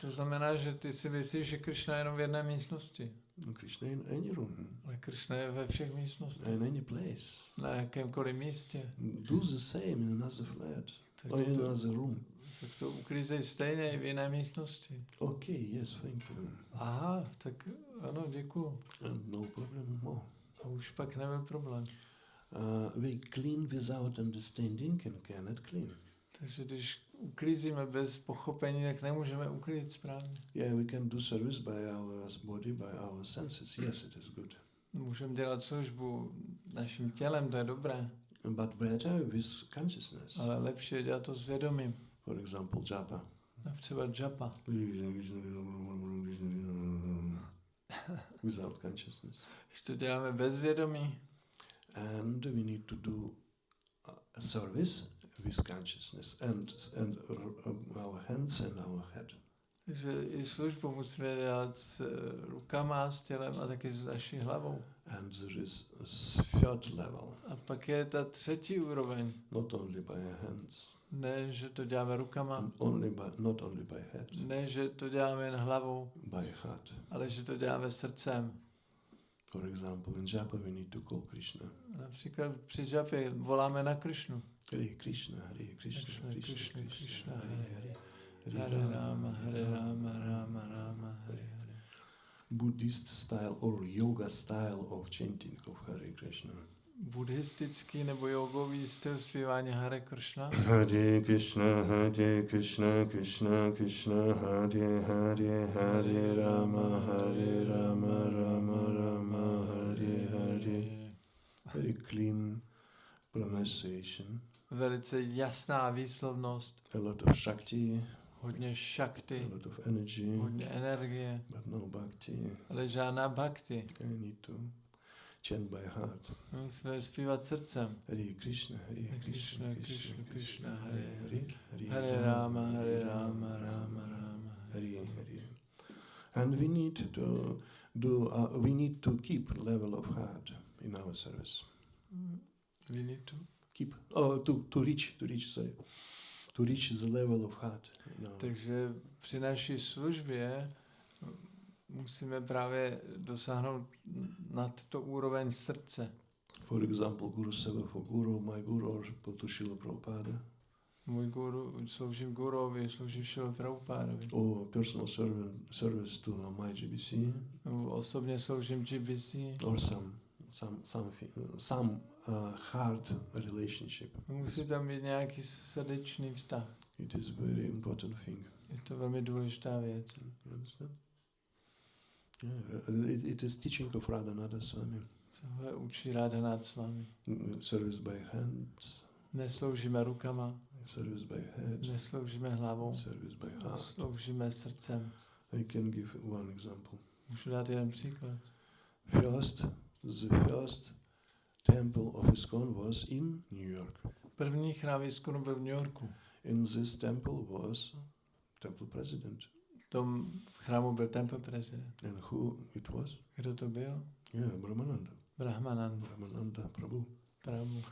[SPEAKER 2] To znamená, že ty si myslíš, že Krishna je jenom v jedné místnosti.
[SPEAKER 1] Krishna in any room.
[SPEAKER 2] Ale Krishna je ve všech místnostech.
[SPEAKER 1] In any place.
[SPEAKER 2] Na jakémkoliv místě.
[SPEAKER 1] Do the same in another flat. Or in another room.
[SPEAKER 2] Tak to uklízej stejně i v jiné místnosti.
[SPEAKER 1] Okay, yes, thank you.
[SPEAKER 2] Aha, tak ano, děkuju.
[SPEAKER 1] And no problem more.
[SPEAKER 2] A už pak nebyl problém.
[SPEAKER 1] We clean without understanding and cannot clean.
[SPEAKER 2] Takže když uklízíme bez pochopení, tak nemůžeme uklidit správně.
[SPEAKER 1] Yeah, we can do service by our body, by our senses. Yes, it is good.
[SPEAKER 2] Můžeme dělat službu naším tělem, to je dobré.
[SPEAKER 1] But better with consciousness.
[SPEAKER 2] Ale lepší je dělat to s vědomím.
[SPEAKER 1] For example, japa.
[SPEAKER 2] Třeba japa.
[SPEAKER 1] Without consciousness.
[SPEAKER 2] Když to děláme bez vědomí.
[SPEAKER 1] And we need to do a service with consciousness and our hands and our head.
[SPEAKER 2] Takže i službu musíme dělat s rukama, s tělem a taky s naší hlavou.
[SPEAKER 1] And there is a third level.
[SPEAKER 2] A pak je ta třetí úroveň.
[SPEAKER 1] Not only by hands.
[SPEAKER 2] Ne, že to děláme rukama.
[SPEAKER 1] Not only by head.
[SPEAKER 2] Ne, že to děláme jen hlavou.
[SPEAKER 1] By heart.
[SPEAKER 2] Ale že to děláme srdcem.
[SPEAKER 1] For example, in japa we need to call Krishna.
[SPEAKER 2] Například při japě voláme na Krishnu.
[SPEAKER 1] Hare Krishna, Hare Krishna, Krishna Krishna, Hare Hare.
[SPEAKER 2] Hare Rama, Hare Rama, Rama Rama, Hare Hare.
[SPEAKER 1] Buddhist style or yoga style of chanting of Hare Krishna.
[SPEAKER 2] Buddhistický nebo jogový styl zpívání Hare Krishna.
[SPEAKER 1] Hare Krishna, Hare Krishna, Krishna Krishna, Hare Hare, Hare Rama, Hare Rama, Rama Rama, Hare Hare. Very clean pronunciation.
[SPEAKER 2] Velice jasná výslovnost.
[SPEAKER 1] A lot of shakti.
[SPEAKER 2] Hodně shakti.
[SPEAKER 1] A lot of energy.
[SPEAKER 2] Hodně energie.
[SPEAKER 1] But no bhakti.
[SPEAKER 2] Ale žádná bhakti.
[SPEAKER 1] I need to chant by heart.
[SPEAKER 2] Musíme zpívat srdcem.
[SPEAKER 1] Hare Krishna, Hare Krishna, Krishna Krishna, Hare Hare,
[SPEAKER 2] Hare Rama, Hare Rama, Rama Rama,
[SPEAKER 1] Hare Hare. And we need to keep level of heart in our service.
[SPEAKER 2] We need to
[SPEAKER 1] keep to reach the level of heart.
[SPEAKER 2] Takže při naší službě musíme právě dosáhnout na tuto úroveň srdce.
[SPEAKER 1] For example, Guru Seva for Guru, my Guru, or to Srila Prabhupada.
[SPEAKER 2] Můj guru, sloužím guruovi, sloužím Srila Prabhupádovi.
[SPEAKER 1] Or personal service to my GBC.
[SPEAKER 2] Osobně sloužím GBC.
[SPEAKER 1] Or some heart relationship.
[SPEAKER 2] Musí tam být nějaký srdečný vztah.
[SPEAKER 1] It is very important thing.
[SPEAKER 2] Je to velmi důležitá věc.
[SPEAKER 1] You understand? Yeah, it is teaching of Radhanatha Svāmī.
[SPEAKER 2] Co učí Radhanath Svāmī.
[SPEAKER 1] Service by hands,
[SPEAKER 2] Nesloužíme rukama,
[SPEAKER 1] service by head,
[SPEAKER 2] nesloužíme hlavou,
[SPEAKER 1] service by heart.
[SPEAKER 2] sloužíme srdcem.
[SPEAKER 1] I can give one example.
[SPEAKER 2] Můžu dát jeden příklad.
[SPEAKER 1] The first temple of ISKCON was in New York.
[SPEAKER 2] První chrám ISKCONu byl v New Yorku.
[SPEAKER 1] In this temple was temple president.
[SPEAKER 2] V tom chrámu byl temple prezident.
[SPEAKER 1] And who it was?
[SPEAKER 2] Kdo to byl?
[SPEAKER 1] Yeah, Brahmananda.
[SPEAKER 2] Brahmananda
[SPEAKER 1] Prabhu.
[SPEAKER 2] Prabhu.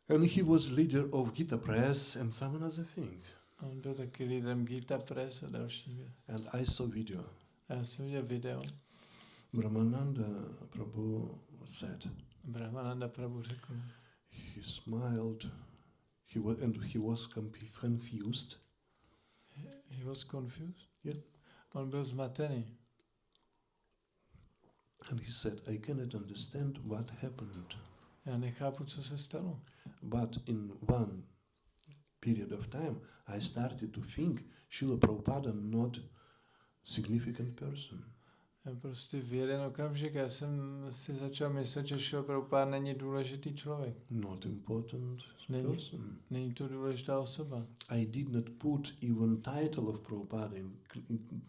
[SPEAKER 1] And he was leader of Gita Press and some other thing.
[SPEAKER 2] On byl taky lídrem Gita Press a další věc.
[SPEAKER 1] And I saw video.
[SPEAKER 2] A já jsem viděl video.
[SPEAKER 1] Brahmananda Prabhu said.
[SPEAKER 2] Brahmananda Prabhu řekl.
[SPEAKER 1] He smiled. He was confused.
[SPEAKER 2] He was confused?
[SPEAKER 1] Yeah.
[SPEAKER 2] On byl zmatený.
[SPEAKER 1] And he said, I cannot understand what happened.
[SPEAKER 2] Já nechápu, co se stalo.
[SPEAKER 1] But in one period of time, I started to think Srila Prabhupada not significant person.
[SPEAKER 2] Já prostě v jeden okamžik já jsem si začal myslet, že Srila Prabhupada není důležitý člověk.
[SPEAKER 1] Not important person.
[SPEAKER 2] Není to důležitá osoba.
[SPEAKER 1] I did not put even title of Prabhupada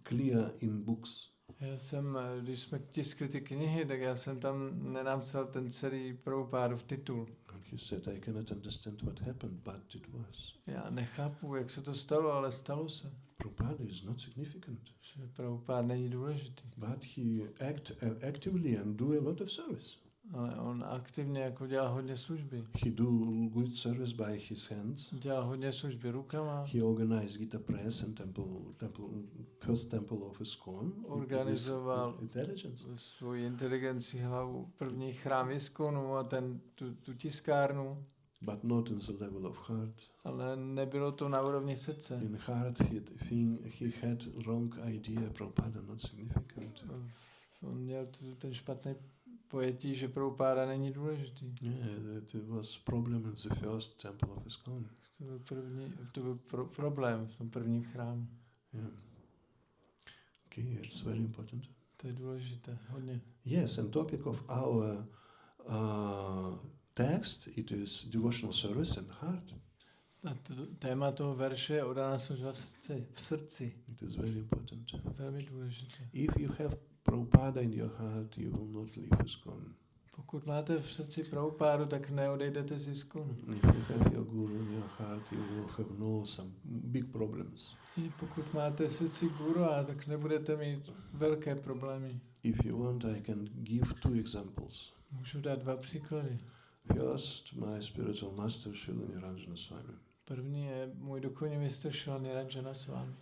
[SPEAKER 1] clear in books.
[SPEAKER 2] Já jsem, když jsme tiskli ty knihy, tak já jsem tam nenapsal ten celý Prabhupádův titul.
[SPEAKER 1] And he said, I cannot understand what happened, but it was.
[SPEAKER 2] Já nechápu, jak se to stalo, ale stalo se.
[SPEAKER 1] Prabhupada is not significant.
[SPEAKER 2] Že Prabhupád není důležitý.
[SPEAKER 1] But he actively and do a lot of service.
[SPEAKER 2] Ale on aktivně jako dělá hodně služby.
[SPEAKER 1] He do good service by his hands.
[SPEAKER 2] Dělá hodně služby rukama.
[SPEAKER 1] He organized Gita Press and first temple of ISKCON.
[SPEAKER 2] Organizoval
[SPEAKER 1] intelligence.
[SPEAKER 2] Svoji inteligenci hlavu první chrám ISKCONu a tu tiskárnu.
[SPEAKER 1] But not in the level of heart.
[SPEAKER 2] Ale nebylo to na úrovni srdce.
[SPEAKER 1] In heart he had wrong idea, Prabhupada not significant.
[SPEAKER 2] On měl ten špatný pojetí, že Prabhupáda není důležitý.
[SPEAKER 1] Yeah, that was problem in the first temple of ISKCON.
[SPEAKER 2] To byl problém v tom prvním chrámu.
[SPEAKER 1] Yeah. Okay, it's very important.
[SPEAKER 2] To je důležité, hodně.
[SPEAKER 1] Yes, and topic of our text, it is devotional service and heart.
[SPEAKER 2] A téma toho verše je oddaná služba v srdci.
[SPEAKER 1] It is very important.
[SPEAKER 2] To je velmi důležité.
[SPEAKER 1] If you have Prabhupada in your heart, you will not leave ISKCON.
[SPEAKER 2] Pokud máte v srdci Prabhupádu, tak neodejdete z ISKCONu.
[SPEAKER 1] If you have your guru in your heart, you will have some big problems.
[SPEAKER 2] I pokud máte v srdci guru, tak nebudete mít velké problémy.
[SPEAKER 1] If you want, I can give 2 examples.
[SPEAKER 2] Můžu dát 2 příklady.
[SPEAKER 1] First, my spiritual master, Srila Niranjana Svāmī.
[SPEAKER 2] První je můj duchovní mistr Srila Niranjana Svāmī.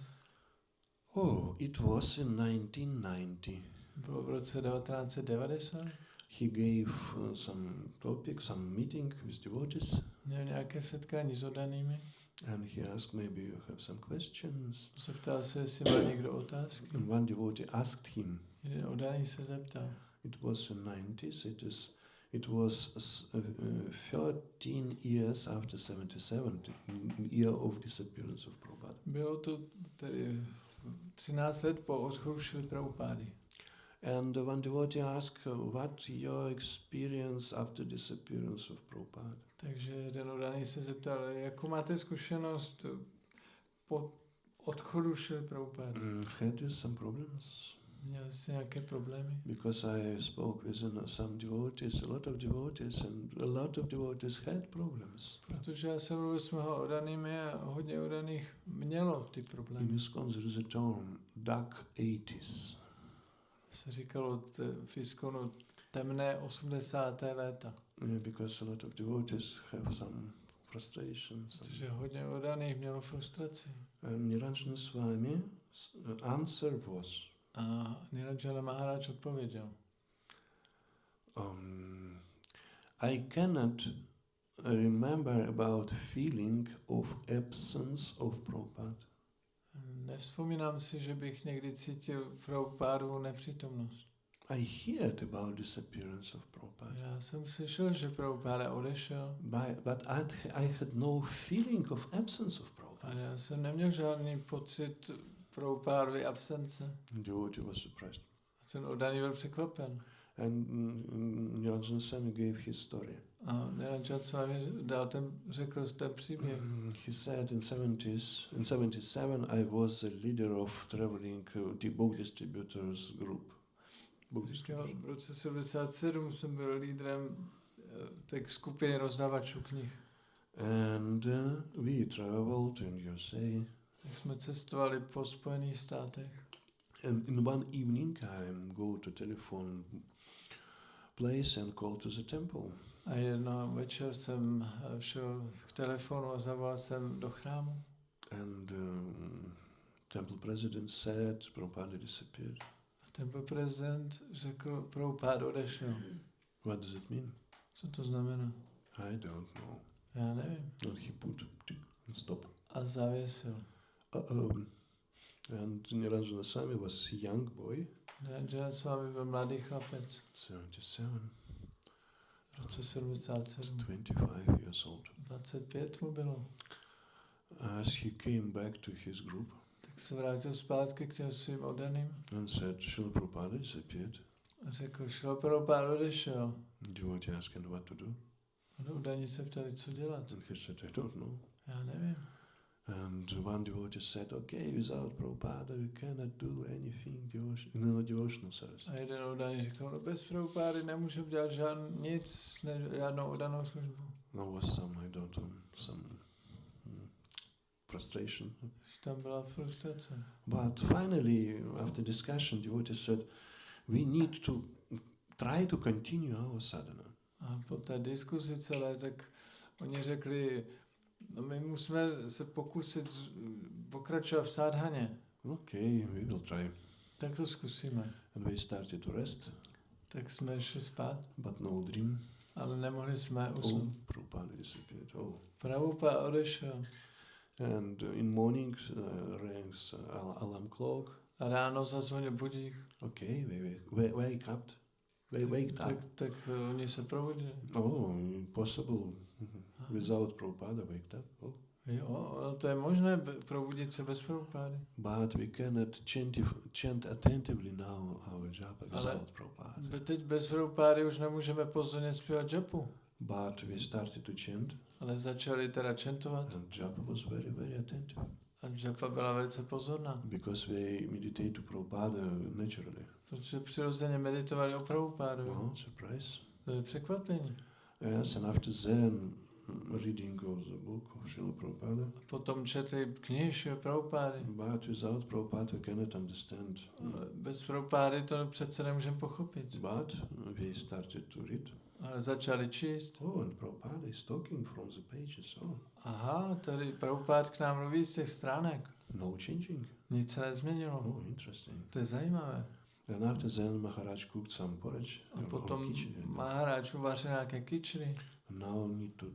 [SPEAKER 1] Oh, it was in 1990.
[SPEAKER 2] Bylo v roce 1990.
[SPEAKER 1] He gave some topic, some meeting with devotees.
[SPEAKER 2] Měl nějaké setkání s oddanými.
[SPEAKER 1] And he asked, maybe you have some questions.
[SPEAKER 2] Zeptal se, jestli má někdo otázky.
[SPEAKER 1] And one devotee asked him.
[SPEAKER 2] Jeden oddaný se zeptal.
[SPEAKER 1] It was in 90s. It was 13 years after 77, year of disappearance of Prabhupada.
[SPEAKER 2] Bylo to tedy 13 let po odchodu Šrily Prabhupády.
[SPEAKER 1] And one devotee asked, what your experience after disappearance of Prabhupada?
[SPEAKER 2] Takže jeden oddaný se zeptal, jakou máte zkušenost po odchodu Šrily Prabhupády?
[SPEAKER 1] Had you some problems?
[SPEAKER 2] Měl jsi nějaké problémy?
[SPEAKER 1] Because I spoke with some devotees, a lot of devotees, and a lot of devotees had problems.
[SPEAKER 2] Protože já jsem mluvil s mnoha oddanými a hodně oddaných mělo ty problémy.
[SPEAKER 1] In ISKCON there is a term, dark 80s.
[SPEAKER 2] Se říkalo v ISKCONu temné 80. léta.
[SPEAKER 1] Yeah, because a lot of devotees have some frustrations.
[SPEAKER 2] Protože hodně oddaných mělo frustraci.
[SPEAKER 1] And Niranjana Svāmī answer was,
[SPEAKER 2] a Niranjana Maharaj odpověděl.
[SPEAKER 1] I cannot remember about feeling of absence of Prabhupada.
[SPEAKER 2] Nevzpomínám si, že bych někdy cítil Prabhupádovu nepřítomnost.
[SPEAKER 1] I heard about disappearance of Prabhupada.
[SPEAKER 2] Já jsem slyšel, že Prabhupáda odešel.
[SPEAKER 1] But I had no feeling of absence of Prabhupada.
[SPEAKER 2] A já jsem neměl žádný pocit Prabhupádovy absence.
[SPEAKER 1] The devotee was surprised.
[SPEAKER 2] A ten oddaný byl překvapen.
[SPEAKER 1] And Niranjana Swami gave his story.
[SPEAKER 2] A Niranjana Swami řekl ten příběh.
[SPEAKER 1] He said in 77 I was the leader of traveling book distributors group.
[SPEAKER 2] Říkal, v roce 77 jsem byl lídrem té skupiny rozdávačů knih.
[SPEAKER 1] And we traveled in USA.
[SPEAKER 2] Tak jsme cestovali po Spojených státech.
[SPEAKER 1] And in one evening I go to telephone place and call to the temple.
[SPEAKER 2] A jedno večer jsem šel k telefonu a zavolal jsem do chrámu.
[SPEAKER 1] And temple president said Prabhupada disappeared.
[SPEAKER 2] A temple prezident řekl, Prabhupada odešel.
[SPEAKER 1] What does it mean?
[SPEAKER 2] Co to znamená?
[SPEAKER 1] I don't know.
[SPEAKER 2] Já nevím.
[SPEAKER 1] And he put stop.
[SPEAKER 2] A zavěsil.
[SPEAKER 1] And Niranjana Swami was a young boy.
[SPEAKER 2] Niranjana Swami byl mladý chlapec.
[SPEAKER 1] 77.
[SPEAKER 2] V roce 77.
[SPEAKER 1] 25 years old.
[SPEAKER 2] 25 mu bylo.
[SPEAKER 1] As he came back to his group.
[SPEAKER 2] Tak se vrátil zpátky k těm svým oddaným.
[SPEAKER 1] And said, Srila Prabhupada disappeared.
[SPEAKER 2] A řekl, Srila Prabhupada odešel.
[SPEAKER 1] Devotee asked what to do.
[SPEAKER 2] A oddaní se ptali, co dělat.
[SPEAKER 1] And he said, I don't know.
[SPEAKER 2] Já nevím.
[SPEAKER 1] And one devotee said, okay, without Prabhupada we cannot do anything devotional service.
[SPEAKER 2] A jeden oddaný říkal, no bez Prabhupády nemůžeme dělat žádnou oddanou službu.
[SPEAKER 1] There was some frustration.
[SPEAKER 2] Tam byla frustrace.
[SPEAKER 1] But finally, after discussion, devotee said, we need to try to continue our sadhana.
[SPEAKER 2] A po té diskusi celé, tak oni řekli, no my musíme se pokusit pokračovat v sádhaně.
[SPEAKER 1] Okay, we will try.
[SPEAKER 2] Tak to zkusíme.
[SPEAKER 1] And we started to rest.
[SPEAKER 2] Tak jsme šli spát.
[SPEAKER 1] But no dream.
[SPEAKER 2] Ale nemohli jsme usnout.
[SPEAKER 1] Prabhupada disappeared.
[SPEAKER 2] Prabhupada odešel.
[SPEAKER 1] And in morning rings alarm clock.
[SPEAKER 2] A ráno zazvonil budík.
[SPEAKER 1] Okay, we waked up.
[SPEAKER 2] Tak oni se probudili.
[SPEAKER 1] Possible. Without Prabhupada waked up.
[SPEAKER 2] Jo, to je možné probudit se bez Prabhupády.
[SPEAKER 1] But we cannot chant attentively now our japa without Prabhupada.
[SPEAKER 2] Ale teď bez Prabhupády už nemůžeme pozorně zpívat japu.
[SPEAKER 1] But we started to chant.
[SPEAKER 2] Ale začali teda chantovat.
[SPEAKER 1] And japa was very, very attentive.
[SPEAKER 2] A japa byla velice pozorná.
[SPEAKER 1] Because we meditate to Prabhupada naturally.
[SPEAKER 2] Protože přirozeně meditovali o Prabhupádu.
[SPEAKER 1] Surprise.
[SPEAKER 2] To je překvapení.
[SPEAKER 1] Yes, and after then reading of the book of Srila Prabhupada.
[SPEAKER 2] Potom četli knihy Srila Prabhupády.
[SPEAKER 1] But without Prabhupada we cannot understand.
[SPEAKER 2] Bez Prabhupády to přece nemůžeme pochopit.
[SPEAKER 1] But we started to read.
[SPEAKER 2] Ale začali číst.
[SPEAKER 1] And Prabhupada is talking from the pages.
[SPEAKER 2] Aha, tady Prabhupád k nám mluví z těch stránek.
[SPEAKER 1] No changing.
[SPEAKER 2] Nic se nezměnilo.
[SPEAKER 1] Interesting.
[SPEAKER 2] To je zajímavé.
[SPEAKER 1] And after then Maharaj cooked some porridge.
[SPEAKER 2] A potom Maharaj uvařil nějaké kičry.
[SPEAKER 1] Now need to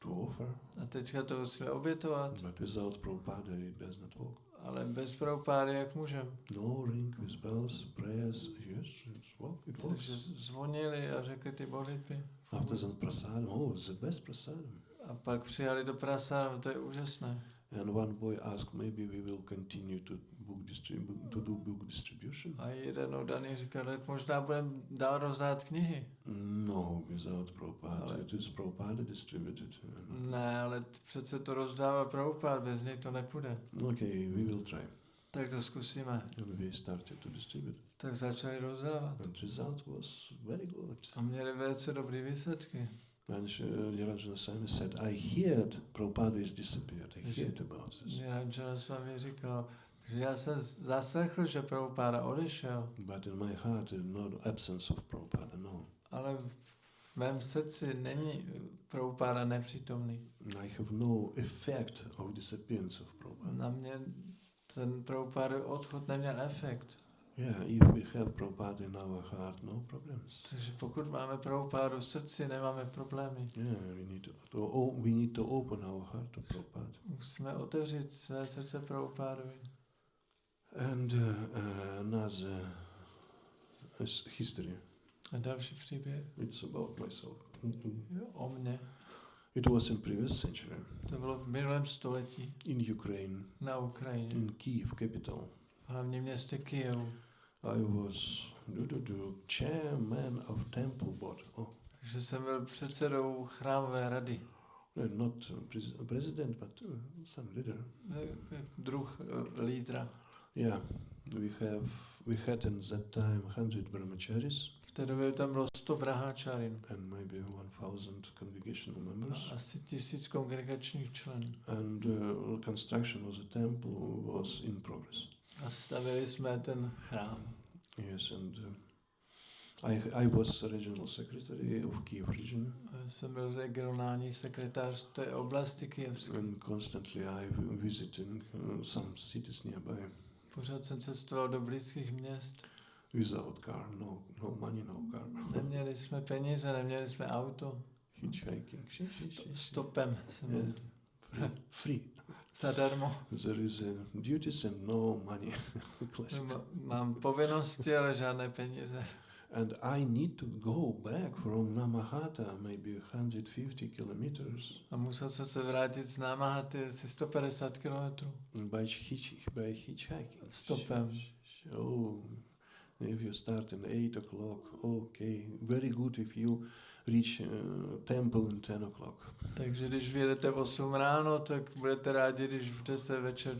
[SPEAKER 1] offer.
[SPEAKER 2] A teďka to musíme obětovat.
[SPEAKER 1] But without Prabhupada it does not work.
[SPEAKER 2] Ale bez Prabhupády jak můžeme?
[SPEAKER 1] No ring with bells, prayers. Yes, it works.
[SPEAKER 2] Takže zvonili a řekli ty modlitby.
[SPEAKER 1] After then prasadam. The best prasadam.
[SPEAKER 2] A pak přijali do prasadam, to je úžasné.
[SPEAKER 1] And one boy asked, maybe we will continue to do book distribution.
[SPEAKER 2] A jeden oddaný říkal, tak možná budeme dál rozdávat knihy.
[SPEAKER 1] No, without Prabhupada. It is Prabhupada distributed.
[SPEAKER 2] Ne, ale přece to rozdával Prabhupada, bez něj to nepůjde.
[SPEAKER 1] Okay, we will try.
[SPEAKER 2] Tak to zkusíme.
[SPEAKER 1] And we started to distribute.
[SPEAKER 2] Tak začali rozdávat.
[SPEAKER 1] And result was very good.
[SPEAKER 2] A měli velice dobré výsledky.
[SPEAKER 1] And Niranjana Swami said, I heard Prabhupada is disappeared. I heard about this.
[SPEAKER 2] Niranjana Swami říkal, že já jsem zaslechl, že Prabhupada odešel.
[SPEAKER 1] But in my heart, no absence of Prabhupada, no.
[SPEAKER 2] Ale v mém srdci není Prabhupada nepřítomný.
[SPEAKER 1] I have no effect of disappearance of Prabhupada.
[SPEAKER 2] Na mě ten Prabhupada odchod neměl efekt.
[SPEAKER 1] Yeah, if we have Prabhupada in our heart, no problems.
[SPEAKER 2] Takže pokud máme Prabhupada v srdci, nemáme problémy.
[SPEAKER 1] Yeah, we need to open our heart to Prabhupada.
[SPEAKER 2] Musíme otevřít své srdce Prabhupadovi.
[SPEAKER 1] And another history.
[SPEAKER 2] A další příběh.
[SPEAKER 1] It's about myself.
[SPEAKER 2] Jo, o mně.
[SPEAKER 1] It was in previous century.
[SPEAKER 2] To bylo v minulém století.
[SPEAKER 1] In Ukraine.
[SPEAKER 2] Na Ukrajině.
[SPEAKER 1] In Kyiv, capital.
[SPEAKER 2] V hlavním městě Kyjevu.
[SPEAKER 1] I was chairman of temple board. Oh,
[SPEAKER 2] že jsem byl předsedou chrámové rady.
[SPEAKER 1] not president, but some leader.
[SPEAKER 2] Druh lídra.
[SPEAKER 1] Yeah, we had in that time 100 brahmacharis
[SPEAKER 2] V té době tam bylo 100 brahmacharin.
[SPEAKER 1] and maybe 1,000 congregational members.
[SPEAKER 2] Asi 1000 kongregačních členů.
[SPEAKER 1] And construction of the temple was in progress.
[SPEAKER 2] A stavili jsme ten chrám.
[SPEAKER 1] Yes, and I was regional secretary of Kiev region.
[SPEAKER 2] Jsem byl regionální sekretář té oblasti Kyjevské.
[SPEAKER 1] And constantly I visiting some cities nearby
[SPEAKER 2] Pořád jsem cestoval do blízkých měst.
[SPEAKER 1] without car, no money, no car.
[SPEAKER 2] Neměli jsme peníze, neměli jsme auto.
[SPEAKER 1] Hitchhiking.
[SPEAKER 2] Stopem jsem jezdil.
[SPEAKER 1] Free.
[SPEAKER 2] Zadarmo.
[SPEAKER 1] There is duties and no money. Classic.
[SPEAKER 2] Mám povinnosti, ale žádné peníze.
[SPEAKER 1] And I need to go back from Namahata, maybe 150 kilometers.
[SPEAKER 2] A musel jsem se vrátit z Namahaty asi 150 kilometrů.
[SPEAKER 1] By hitchhiking.
[SPEAKER 2] Stopem.
[SPEAKER 1] So, if you start at 8 o'clock, okay, very good if you reach temple in 10 o'clock.
[SPEAKER 2] Takže když vyjedete v 8 ráno, tak budete rádi, když v 10 večer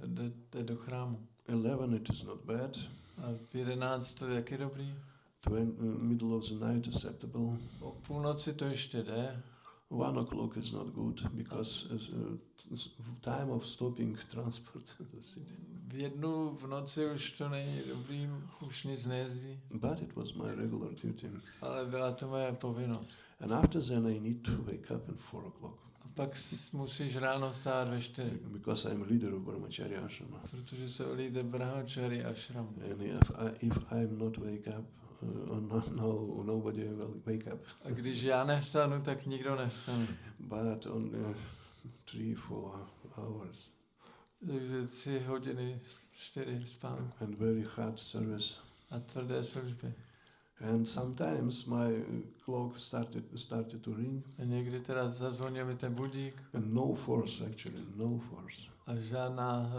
[SPEAKER 2] jdete do chrámu.
[SPEAKER 1] 11 it is not bad.
[SPEAKER 2] A v 11 to jak je dobrý?
[SPEAKER 1] Middle of the night acceptable.
[SPEAKER 2] O půlnoci to ještě jde.
[SPEAKER 1] 1 o'clock is not good because time of stopping transport in the city.
[SPEAKER 2] V 1 v noci už to není dobrý, už nic nejezdí.
[SPEAKER 1] But it was my regular duty.
[SPEAKER 2] Ale byla to moje povinnost.
[SPEAKER 1] And after then I need to wake up at 4 o'clock.
[SPEAKER 2] A pak musíš ráno vstát ve 4.
[SPEAKER 1] Because I'm leader of Brahmacharya Ashrama.
[SPEAKER 2] Protože jsem lídr Brahmachari ashramu.
[SPEAKER 1] And if I'm not wake up, nobody will wake up.
[SPEAKER 2] A když já nevstanu, tak nikdo nevstane.
[SPEAKER 1] But only 3-4 hours.
[SPEAKER 2] Takže 3 hodiny, 4 spánku.
[SPEAKER 1] And very hard service.
[SPEAKER 2] A tvrdé služby.
[SPEAKER 1] And sometimes my clock started to ring.
[SPEAKER 2] A někdy teda zazvonil mi ten budík.
[SPEAKER 1] And no force actually, no force.
[SPEAKER 2] A žádná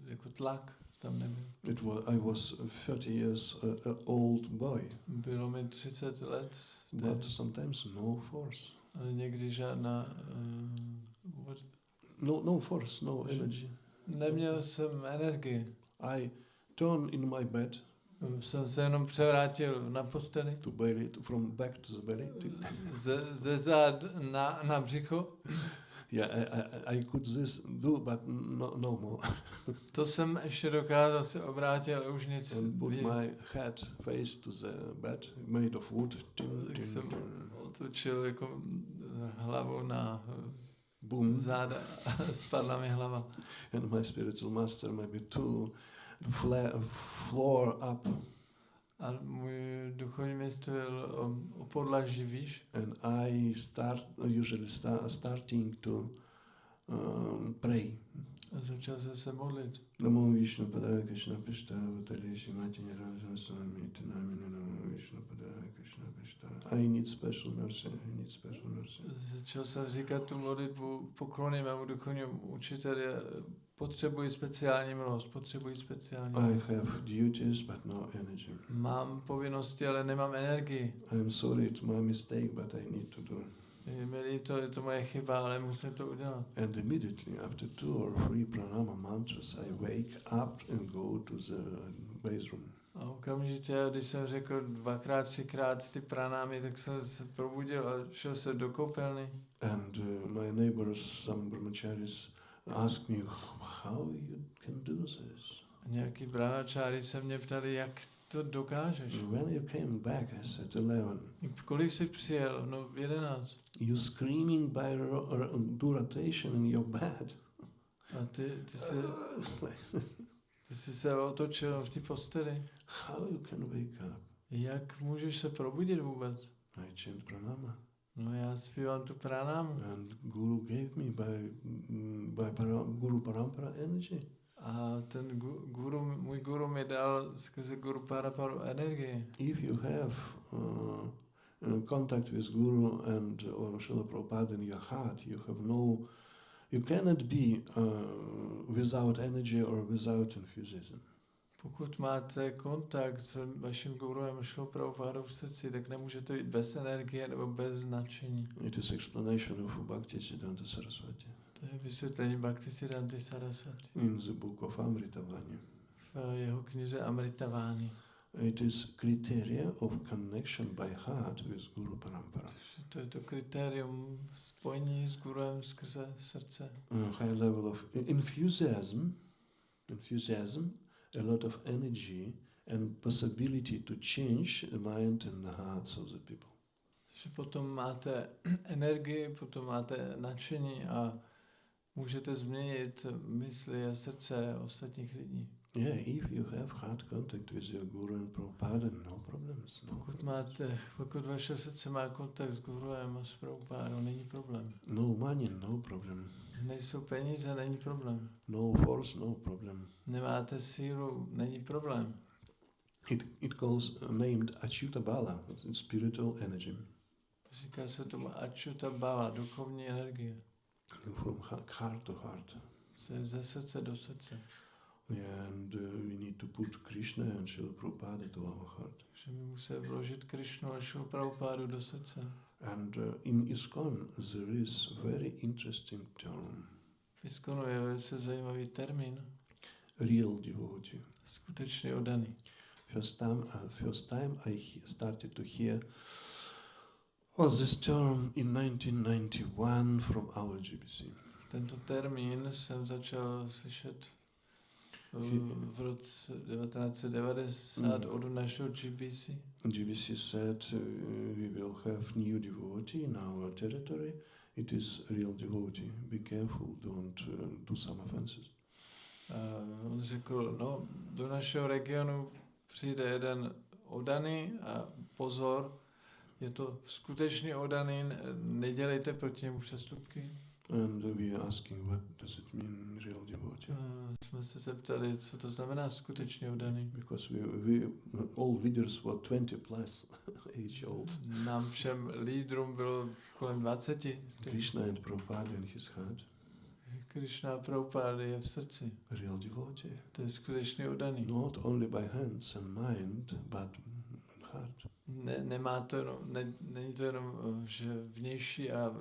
[SPEAKER 2] jako tlak tam nebyl.
[SPEAKER 1] I was 30 years old boy.
[SPEAKER 2] Bylo mi 30 let.
[SPEAKER 1] But sometimes no force.
[SPEAKER 2] Ale někdy žádná
[SPEAKER 1] No force, no energy.
[SPEAKER 2] Neměl jsem energii.
[SPEAKER 1] I turned in my bed.
[SPEAKER 2] Jsem se jenom převrátil na posteli.
[SPEAKER 1] To belly, from back to the belly.
[SPEAKER 2] Ze zád na břicho.
[SPEAKER 1] Yeah, I could this do, but no more.
[SPEAKER 2] To jsem ještě dokázal se obrátit, ale už nic.
[SPEAKER 1] And put my head face to the bed, made of wood.
[SPEAKER 2] Tak jsem otočil jako hlavu na
[SPEAKER 1] boom.
[SPEAKER 2] záda a spadla mi hlava.
[SPEAKER 1] And my spiritual master maybe floor up.
[SPEAKER 2] A můj duchovní mistr byl o podlaží výš.
[SPEAKER 1] And I usually starting to pray.
[SPEAKER 2] A začal jsem se modlit.
[SPEAKER 1] Namo Viśvāvasu Krishna Pishta Vataleshi Matini Rajana Svāmī Tinamini Namo Viśvāvasu Krishna Pishta. I need special mercy.
[SPEAKER 2] Začal jsem říkat tu modlitbu poklony mému duchovnímu učiteli. Potřebuji speciální milost,
[SPEAKER 1] I have duties but no energy.
[SPEAKER 2] Mám povinnosti, ale nemám energii.
[SPEAKER 1] I'm sorry, it's my mistake, but I need to do.
[SPEAKER 2] Je mi líto, je to moje chyba, ale musím to udělat.
[SPEAKER 1] And immediately after 2 or 3 pranama mantras, I wake up and go to the bathroom.
[SPEAKER 2] A okamžitě, když jsem řekl 2krát, 3krát ty pranámy, tak jsem se probudil a šel se do koupelny.
[SPEAKER 1] And my neighbors, some brahmacharis, asked me, how you can do this?
[SPEAKER 2] A nějaký brahmačári se mě ptali, jak to dokážeš.
[SPEAKER 1] When you came back, I said 11.
[SPEAKER 2] V kolik jsi přijel? No v 11.
[SPEAKER 1] You screaming by do rotation in your bed.
[SPEAKER 2] A ty jsi se otočil v té posteli.
[SPEAKER 1] How you can wake up?
[SPEAKER 2] Jak můžeš se probudit vůbec?
[SPEAKER 1] I chant pranama.
[SPEAKER 2] No já zpívám tu pranámu.
[SPEAKER 1] And Guru gave me by Guru Parampara energy.
[SPEAKER 2] A ten můj guru mi dal skrze Guru Paramparu energii.
[SPEAKER 1] If you have contact with Guru and or Srila Prabhupada in your heart, you cannot be without energy or without enthusiasm.
[SPEAKER 2] Pokud máte kontakt s vaším guruem Šrila Prabhupádou v srdci, tak nemůžete být bez energie nebo bez značení.
[SPEAKER 1] It is explanation of Bhaktisiddhanta Saraswati
[SPEAKER 2] To je vysvětlení Bhaktisiddhanty Saraswati
[SPEAKER 1] in the book of Amritavani.
[SPEAKER 2] v jeho knize Amritavani.
[SPEAKER 1] It is criteria of connection by heart with Guru Parampara.
[SPEAKER 2] To je to kritérium spojení s guruem skrze srdce.
[SPEAKER 1] High level of enthusiasm, a lot of energy and possibility to change the mind and the hearts of the people.
[SPEAKER 2] Že potom máte energii, potom máte nadšení a můžete změnit mysli a srdce ostatních lidí.
[SPEAKER 1] Yeah, if you have heart contact with your Guru and Prabhupada, no problems. No.
[SPEAKER 2] Pokud vaše srdce má kontakt s guruem a s Prabhupádou, není problém.
[SPEAKER 1] No money, no problem.
[SPEAKER 2] Nejsou peníze, není problém.
[SPEAKER 1] No force, no problem.
[SPEAKER 2] Nemáte sílu, není problém.
[SPEAKER 1] It calls named Achyuta Bala, it's spiritual energy.
[SPEAKER 2] Říká se tomu Achyuta Bala, duchovní energie.
[SPEAKER 1] From heart to heart.
[SPEAKER 2] Ze srdce do srdce.
[SPEAKER 1] And we need to put Krishna and Srila Prabhupada to our heart.
[SPEAKER 2] Že my musíme vložit Krišnu a Šrilu Prabhupádu do srdce.
[SPEAKER 1] And in ISKCON there is very interesting term.
[SPEAKER 2] V ISKCONu je velice zajímavý termín.
[SPEAKER 1] Real devotee.
[SPEAKER 2] Skutečně oddaný.
[SPEAKER 1] First time I started to hear this term in 1991 from our GBC.
[SPEAKER 2] Tento termín jsem začal slyšet v roce 1990 od našeho GBC.
[SPEAKER 1] GBC said we will have new devotee in our territory. It is real devotee. Be careful, don't do some offenses.
[SPEAKER 2] On řekl, no, do našeho regionu přijde jeden oddaný a pozor, je to skutečně oddaný, nedělejte proti němu přestupky.
[SPEAKER 1] And we are asking, what does it mean, real devotee?
[SPEAKER 2] Jsme se zeptali, co to znamená skutečně oddaný.
[SPEAKER 1] Because we all leaders were 20 plus age old.
[SPEAKER 2] Nám všem lídrům bylo kolem 20.
[SPEAKER 1] Krishna and Prabhupada in his heart.
[SPEAKER 2] Krishna a Prabhupada je v srdci.
[SPEAKER 1] Real devotee.
[SPEAKER 2] To je skutečně oddaný.
[SPEAKER 1] Not only by hands and mind, but heart.
[SPEAKER 2] Není to jenom, že vnější a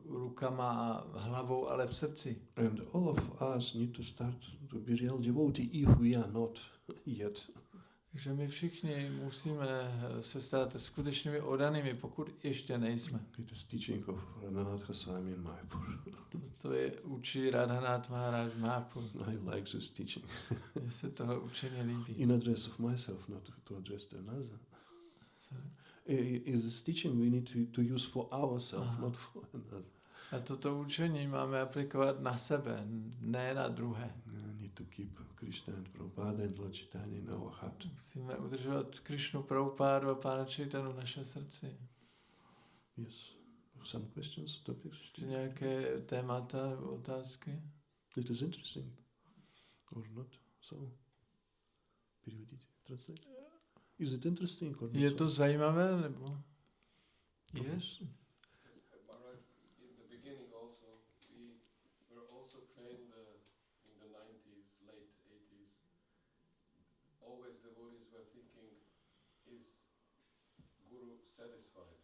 [SPEAKER 2] rukama a hlavou, ale v srdci.
[SPEAKER 1] And all of us need to start to be real devotee if we are not yet.
[SPEAKER 2] Takže my všichni musíme se stát skutečnými oddanými, pokud ještě nejsme.
[SPEAKER 1] It is teaching of Radhanath Svāmī in Mayapur.
[SPEAKER 2] To je učí Radhanath Maharaj v Mayapur.
[SPEAKER 1] I like this teaching.
[SPEAKER 2] Mně se tohle učení líbí.
[SPEAKER 1] In address of myself, not to address to another. Is this teaching we need to use for ourselves, not for another.
[SPEAKER 2] A toto učení máme aplikovat na sebe, ne na druhé.
[SPEAKER 1] Need to keep Krishna and Prabhupada and Lord Chaitanya in our heart.
[SPEAKER 2] Musíme udržovat Krišnu, Prabhupádu a Pána Chaitanu v našem srdci.
[SPEAKER 1] Yes. Some questions, topics?
[SPEAKER 2] Ještě nějaké témata nebo otázky?
[SPEAKER 1] It is interesting. Or not? So, переводите, translate. Is it interesting or not?
[SPEAKER 2] Je to zajímavé, nebo? Yes.
[SPEAKER 4] In the beginning also, we were also trained in the 90s, late 80s. Always devotees were thinking, is Guru satisfied?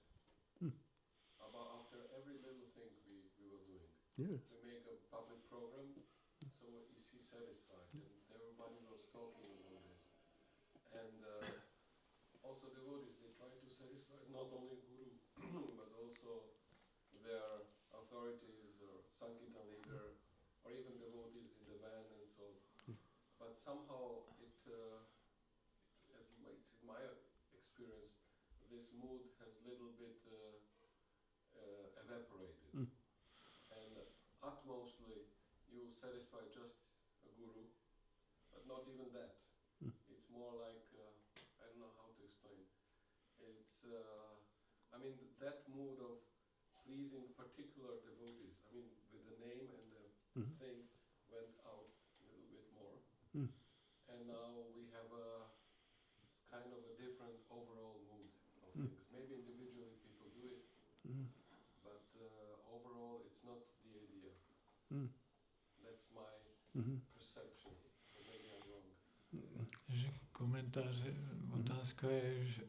[SPEAKER 4] About after every little thing we were doing.
[SPEAKER 1] Yeah.
[SPEAKER 4] To make a public program, so is he satisfied? And everybody was talking about this. And also devotees, they try to satisfy not only Guru, but also their authorities or Sankirtan leader, or even devotees in the van and so. But somehow at least in my experience, this mood has little bit evaporated. And utmostly you satisfy just a Guru, but not even that. It's more like, I don't know how to explain. It's, I mean, that mood of pleasing particular devotees, I mean, with the name and the thing went out a little bit more. And now we have a kind of a different overall mood of things. Maybe individually people do it, but overall it's not the idea. That's my perception, so maybe I'm wrong.
[SPEAKER 2] Že komentář, otázka je, že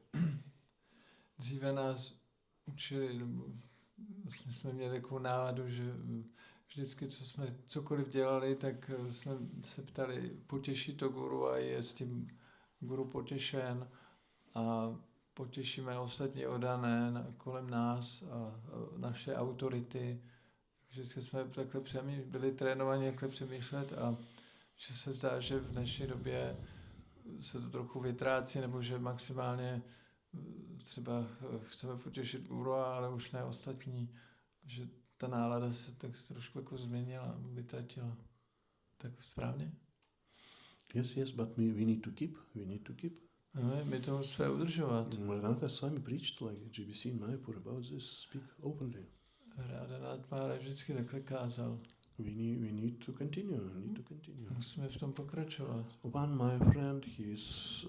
[SPEAKER 2] dříve nás učili, nebo vlastně jsme měli takovou náladu, že vždycky, co jsme cokoliv dělali, tak jsme se ptali, potěší to guru a je s tím guru potěšen a potěšíme ostatní oddané kolem nás a naše autority. Vždycky jsme takhle byli trénovaní takhle přemýšlet a že se zdá, že v dnešní době se to trochu vytrácí, nebo že maximálně třeba chceme potěšit guru, ale už ne ostatní. Že ta nálada se tak trošku jako změnila, vytratila. Tak správně?
[SPEAKER 1] Yes, but we need to keep.
[SPEAKER 2] No, my to musíme udržovat.
[SPEAKER 1] Radhanath Swami preached like GBC in Mayapur about this, speak openly.
[SPEAKER 2] Radhanath Maharaj vždycky takhle kázal.
[SPEAKER 1] We need to continue.
[SPEAKER 2] Musíme v tom pokračovat.
[SPEAKER 1] One my friend, he is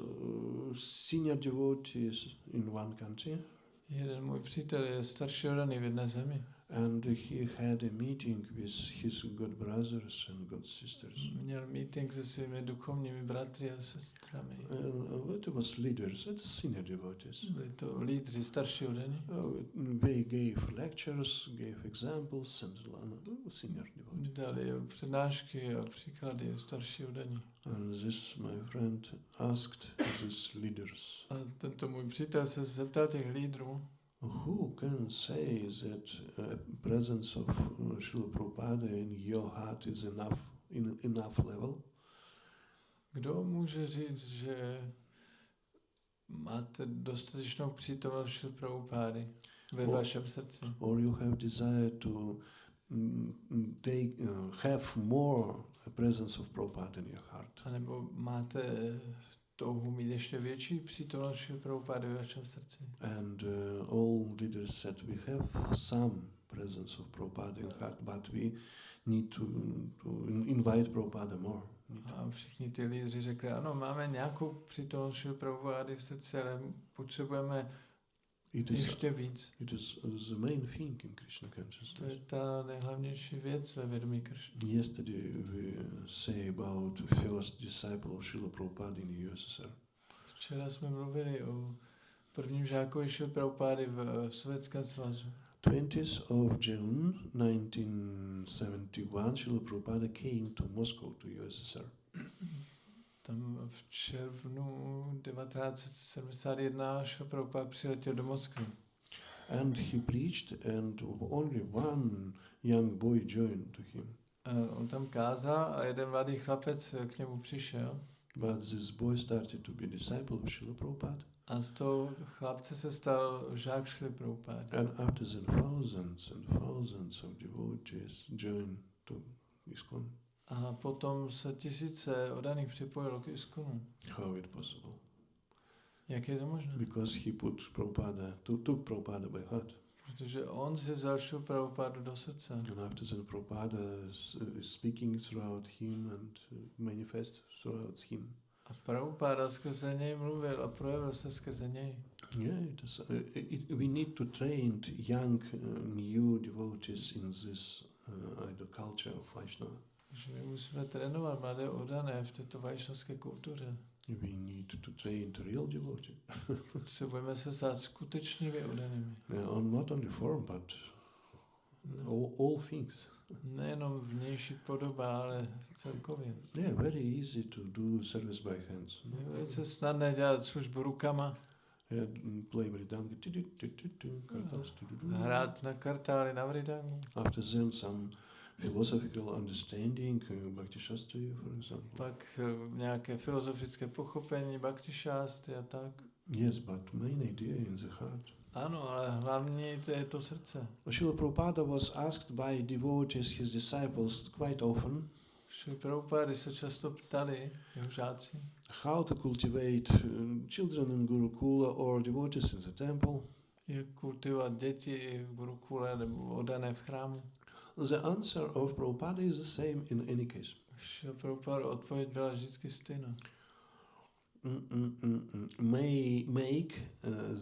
[SPEAKER 1] senior devotee in one country.
[SPEAKER 2] Jeden můj přítel je starší oddaný v jedné zemi.
[SPEAKER 1] And he had a meeting with his god brothers and god sisters.
[SPEAKER 2] Měl meeting se svými duchovními bratry a sestrami.
[SPEAKER 1] It was leaders, it was senior devotees.
[SPEAKER 2] Byli to lídři, starší oddaní.
[SPEAKER 1] They gave lectures, gave examples, and senior devotees.
[SPEAKER 2] Dali přednášky a příklady starší oddaní.
[SPEAKER 1] And this my friend asked these leaders.
[SPEAKER 2] A tento můj přítel se zeptal těch lídrů,
[SPEAKER 1] who can say that presence of Srila Prabhupada in your heart is enough level?
[SPEAKER 2] Kdo může říct, že máte dostatečnou přítomnost Srila Prabhupády ve vašem srdci?
[SPEAKER 1] Or you have desire to have more presence of Prabhupada in your heart?
[SPEAKER 2] A nebo máte touhu mít ještě větší přítomnost Srila Prabhupády ve vašem srdci?
[SPEAKER 1] And all leaders said we have some presence of Prabhupada in heart, but we need to invite Prabhupada more.
[SPEAKER 2] A všichni ty lídři řekli, ano, máme nějakou přítomnost Srila Prabhupády v srdci, ale potřebujeme ještě víc.
[SPEAKER 1] It is the main thing in Krishna consciousness.
[SPEAKER 2] To je ta nejhlavnější věc ve vědomí Krishny.
[SPEAKER 1] Yesterday we say about first disciple of Srila Prabhupada in USSR.
[SPEAKER 2] Včera jsme mluvili o prvním žákovi Srila Prabhupády v Sovětském svazu.
[SPEAKER 1] 20th of June 1971, Srila Prabhupada came to Moscow, to USSR.
[SPEAKER 2] Tam v červnu 1971 Srila Prabhupada přiletěl do Moskvy.
[SPEAKER 1] And he preached and only one young boy joined to him.
[SPEAKER 2] On tam kázal a jeden mladý chlapec k němu přišel.
[SPEAKER 1] But this boy started to be disciple of Srila Prabhupada.
[SPEAKER 2] A z toho chlapce se stal žák Srila Prabhupada.
[SPEAKER 1] And after that, thousands and thousands of devotees joined to ISKCON.
[SPEAKER 2] A potom se tisíce oddaných připojilo k ISKCONu.
[SPEAKER 1] How it possible?
[SPEAKER 2] Jak je to možné?
[SPEAKER 1] Because he took Prabhupada by heart.
[SPEAKER 2] Protože on si vzal Srila Prabhupádu do srdce.
[SPEAKER 1] And after that, Prabhupada is speaking throughout him and manifests throughout him.
[SPEAKER 2] A Prabhupáda skrze něj mluvil a projevil se skrze něj.
[SPEAKER 1] Yeah, we need to train young, new devotees in this idol culture of Vaishnava.
[SPEAKER 2] Že my musíme trénovat mladé oddané v této vajšnavské kultuře.
[SPEAKER 1] We need to train the real devotee.
[SPEAKER 2] Potřebujeme se stát skutečnými oddanými.
[SPEAKER 1] Not only form, but all things.
[SPEAKER 2] Nejenom vnější podoba, ale celkově.
[SPEAKER 1] Yeah, very easy to do service by hands.
[SPEAKER 2] Je velice snadné dělat službu rukama.
[SPEAKER 1] Play mridanga.
[SPEAKER 2] Hrát na kartály, na mridangu.
[SPEAKER 1] After then, some philosophical understanding, Bhakti Shastri, for example.
[SPEAKER 2] Pak nějaké filozofické pochopení, Bhakti Shastri a tak.
[SPEAKER 1] Yes, but main idea in the heart.
[SPEAKER 2] Ano, ale hlavní to je to srdce.
[SPEAKER 1] Srila Prabhupada was asked by devotees, his disciples, quite often.
[SPEAKER 2] Srila Prabhupada se často ptali jeho žáci,
[SPEAKER 1] how to cultivate children in Gurukula or devotees in the temple.
[SPEAKER 2] Jak kultivovat děti v Gurukule nebo oddané v chrámu.
[SPEAKER 1] The answer of Prabhupada is the same in any case.
[SPEAKER 2] Srila Prabhupada odpověď byla vždycky stejná.
[SPEAKER 1] Make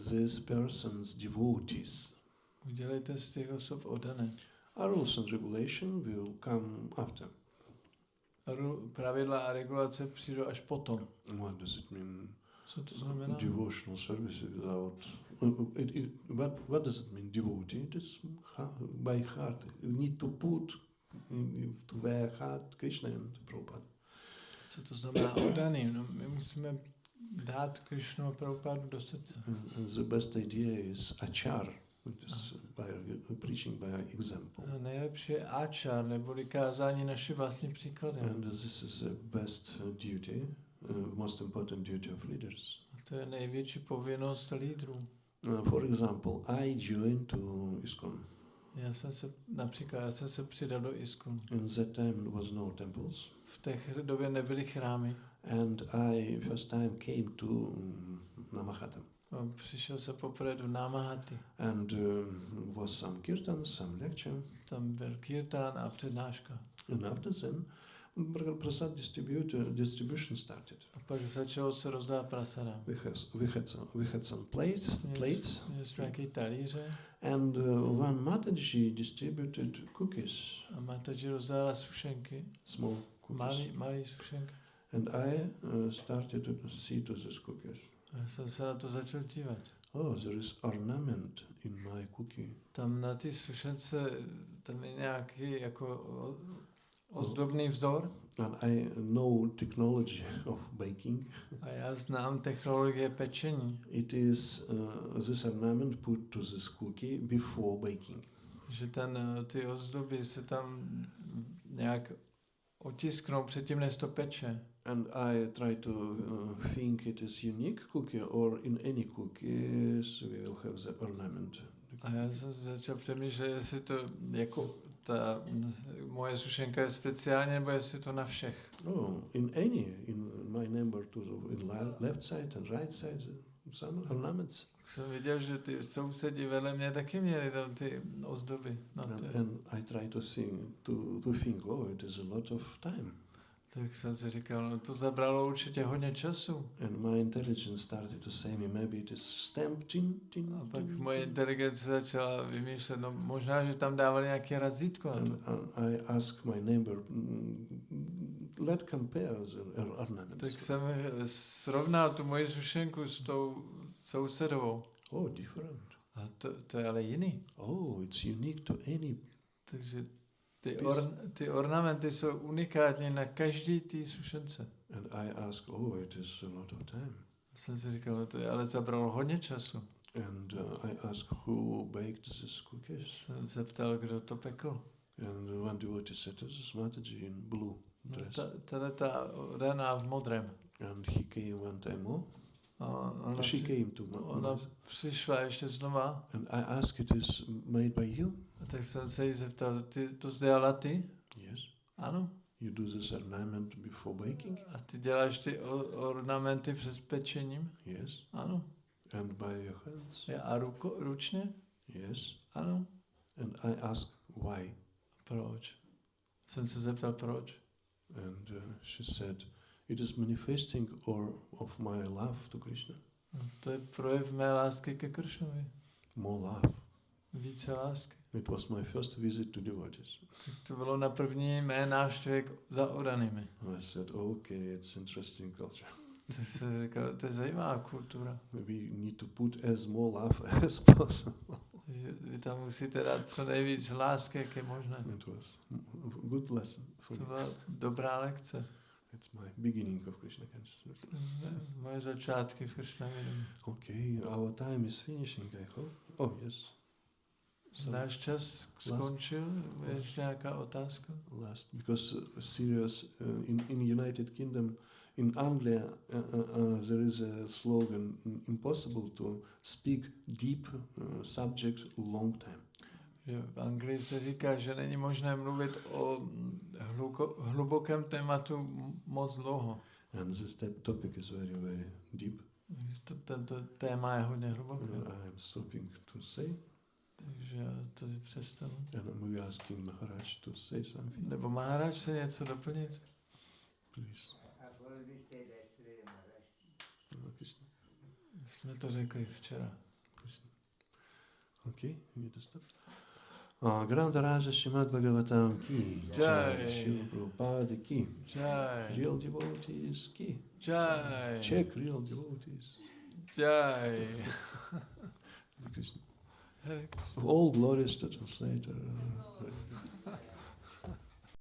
[SPEAKER 1] these persons devotees.
[SPEAKER 2] Udělejte z těch osob oddané.
[SPEAKER 1] Our rules and regulation will come after.
[SPEAKER 2] pravidla a regulace přijdou až potom.
[SPEAKER 1] What does it mean?
[SPEAKER 2] Co to znamená?
[SPEAKER 1] Devotional service without... what does it mean, devotee? It is by heart. You need to put to their heart Krishna and Prabhupada.
[SPEAKER 2] Co to znamená oddaný? No, my musíme dát Krishnu a Prabhupádu do srdce.
[SPEAKER 1] And the best idea is achar, which is by preaching by example.
[SPEAKER 2] A nejlepší je áčar, neboli kázání naše vlastní příkladem.
[SPEAKER 1] And this is the best duty, most important duty of leaders.
[SPEAKER 2] A to je největší povinnost lídrů.
[SPEAKER 1] For example, I joined to ISKCON.
[SPEAKER 2] Já jsem se přidal do ISKCON.
[SPEAKER 1] In that time was no temples.
[SPEAKER 2] V té době nebyly chrámy.
[SPEAKER 1] And I first time came to Namahatam.
[SPEAKER 2] A přišel jsem poprvé do Namahaty.
[SPEAKER 1] And was some kirtan, some lecture.
[SPEAKER 2] Tam byl kirtan a přednáška.
[SPEAKER 1] And after then, prasad distribution started.
[SPEAKER 2] A pak začalo se rozdávat prasada.
[SPEAKER 1] We had some plates.
[SPEAKER 2] Měli jsme nějaké talíře.
[SPEAKER 1] And one Mataji distributed cookies.
[SPEAKER 2] A Mataji rozdala sušenky.
[SPEAKER 1] Small cookies.
[SPEAKER 2] Malý sušenky.
[SPEAKER 1] And I started to see to these cookies.
[SPEAKER 2] A já jsem se na to začal dívat.
[SPEAKER 1] Oh, there is ornament in my cookie.
[SPEAKER 2] Tam na ty sušence, tam je nějaký jako ozdobný vzor.
[SPEAKER 1] And I know technology of baking.
[SPEAKER 2] A já znám technologie pečení.
[SPEAKER 1] It is this ornament put to this cookie before baking.
[SPEAKER 2] Že ty ozdoby se tam nějak otisknou předtím, než to peče.
[SPEAKER 1] And I try to think it is unique cookie or in any cookies we will have the ornament.
[SPEAKER 2] A já jsem začal přemýšlet, jestli to jako ta moje sušenka je speciální, nebo jestli to na všech.
[SPEAKER 1] Oh, in my number to in left side and right side some ornaments.
[SPEAKER 2] Jsem viděl, že ty sousedi vedle mě taky měli tam ty ozdoby.
[SPEAKER 1] And I try to think, oh, it is a lot of time.
[SPEAKER 2] Tak jsem si říkal, no to zabralo určitě hodně času.
[SPEAKER 1] And my intelligence started to say me, maybe it is stamped tin.
[SPEAKER 2] A pak moje inteligence začala vymýšlet, no možná, že tam dávali nějaké razítko na to.
[SPEAKER 1] And I asked my neighbor, let's compare the ornaments.
[SPEAKER 2] Tak jsem srovnal tu moji sušenku s tou sousedovou.
[SPEAKER 1] Oh, different.
[SPEAKER 2] A to je ale jiný.
[SPEAKER 1] Oh, it's unique to any.
[SPEAKER 2] Takže ty ornamenty jsou unikátní na každý té sušence.
[SPEAKER 1] And I asked, oh, it is a lot of time.
[SPEAKER 2] Jsem si říkal, no to je ale zabralo hodně času.
[SPEAKER 1] And I asked, who baked these cookies?
[SPEAKER 2] Jsem se ptal, kdo to pekl.
[SPEAKER 1] And one devotee said, this is Mataji in blue dress.
[SPEAKER 2] Ta daná v modrém.
[SPEAKER 1] And he came one time more. She came to
[SPEAKER 2] ona přišla ještě znova.
[SPEAKER 1] And I asked, it is made by you?
[SPEAKER 2] A tak jsem se jí zeptal, ty to dělala ty?
[SPEAKER 1] Yes.
[SPEAKER 2] Ano.
[SPEAKER 1] You do this ornament before baking?
[SPEAKER 2] A ty děláš ty ornamenty před pečením?
[SPEAKER 1] Yes.
[SPEAKER 2] Ano.
[SPEAKER 1] And by your hands?
[SPEAKER 2] A ručně?
[SPEAKER 1] Yes.
[SPEAKER 2] Ano.
[SPEAKER 1] And I asked, why?
[SPEAKER 2] Proč? Jsem se zeptal, proč?
[SPEAKER 1] And she said, it is manifesting of my love to Krishna.
[SPEAKER 2] To je projev mé lásky ke Kršnovi.
[SPEAKER 1] More love.
[SPEAKER 2] Více lásky.
[SPEAKER 1] It was my first visit to devotees.
[SPEAKER 2] To bylo na první mé návštěvě za odanými.
[SPEAKER 1] I said, okay, it's interesting culture.
[SPEAKER 2] To jsem říkal, to je zajímavá kultura.
[SPEAKER 1] We need to put as more love as possible.
[SPEAKER 2] Vy tam musíte dát co nejvíc lásky, jak je možné.
[SPEAKER 1] It was a good lesson for
[SPEAKER 2] To
[SPEAKER 1] me.
[SPEAKER 2] byla dobrá lekce.
[SPEAKER 1] It's my beginning of Krishna consciousness.
[SPEAKER 2] Moje začátky v Kršnavědomí.
[SPEAKER 1] Okay, our time is finishing, I hope. Oh, yes.
[SPEAKER 2] Náš čas skončil, je ještě nějaká otázka?
[SPEAKER 1] Last, because serious, in United Kingdom, in Anglia, there is a slogan, impossible to speak deep subject long time.
[SPEAKER 2] Že v Anglii se říká, že není možné mluvit o hlubokém tématu moc dlouho.
[SPEAKER 1] And this topic is very, very deep.
[SPEAKER 2] Tento téma je hodně hluboké.
[SPEAKER 1] I am stopping to say.
[SPEAKER 2] Takže já to si přestanu.
[SPEAKER 1] And I'm asking Maharaj to say something.
[SPEAKER 2] Nebo Maharaj se něco doplnit?
[SPEAKER 1] Please. Krishna.
[SPEAKER 2] Jsme to řekli včera.
[SPEAKER 1] Krishna. Okay, you need to stop. Grantaraja Srimad Bhagavatam ki
[SPEAKER 2] Jai.
[SPEAKER 1] Srila Prabhupada ki
[SPEAKER 2] Jai.
[SPEAKER 1] Real devotees ki
[SPEAKER 2] Jai.
[SPEAKER 1] Check real devotees.
[SPEAKER 2] Jai.
[SPEAKER 1] Krishna.
[SPEAKER 2] Hare Krishna.
[SPEAKER 1] All glories to translator.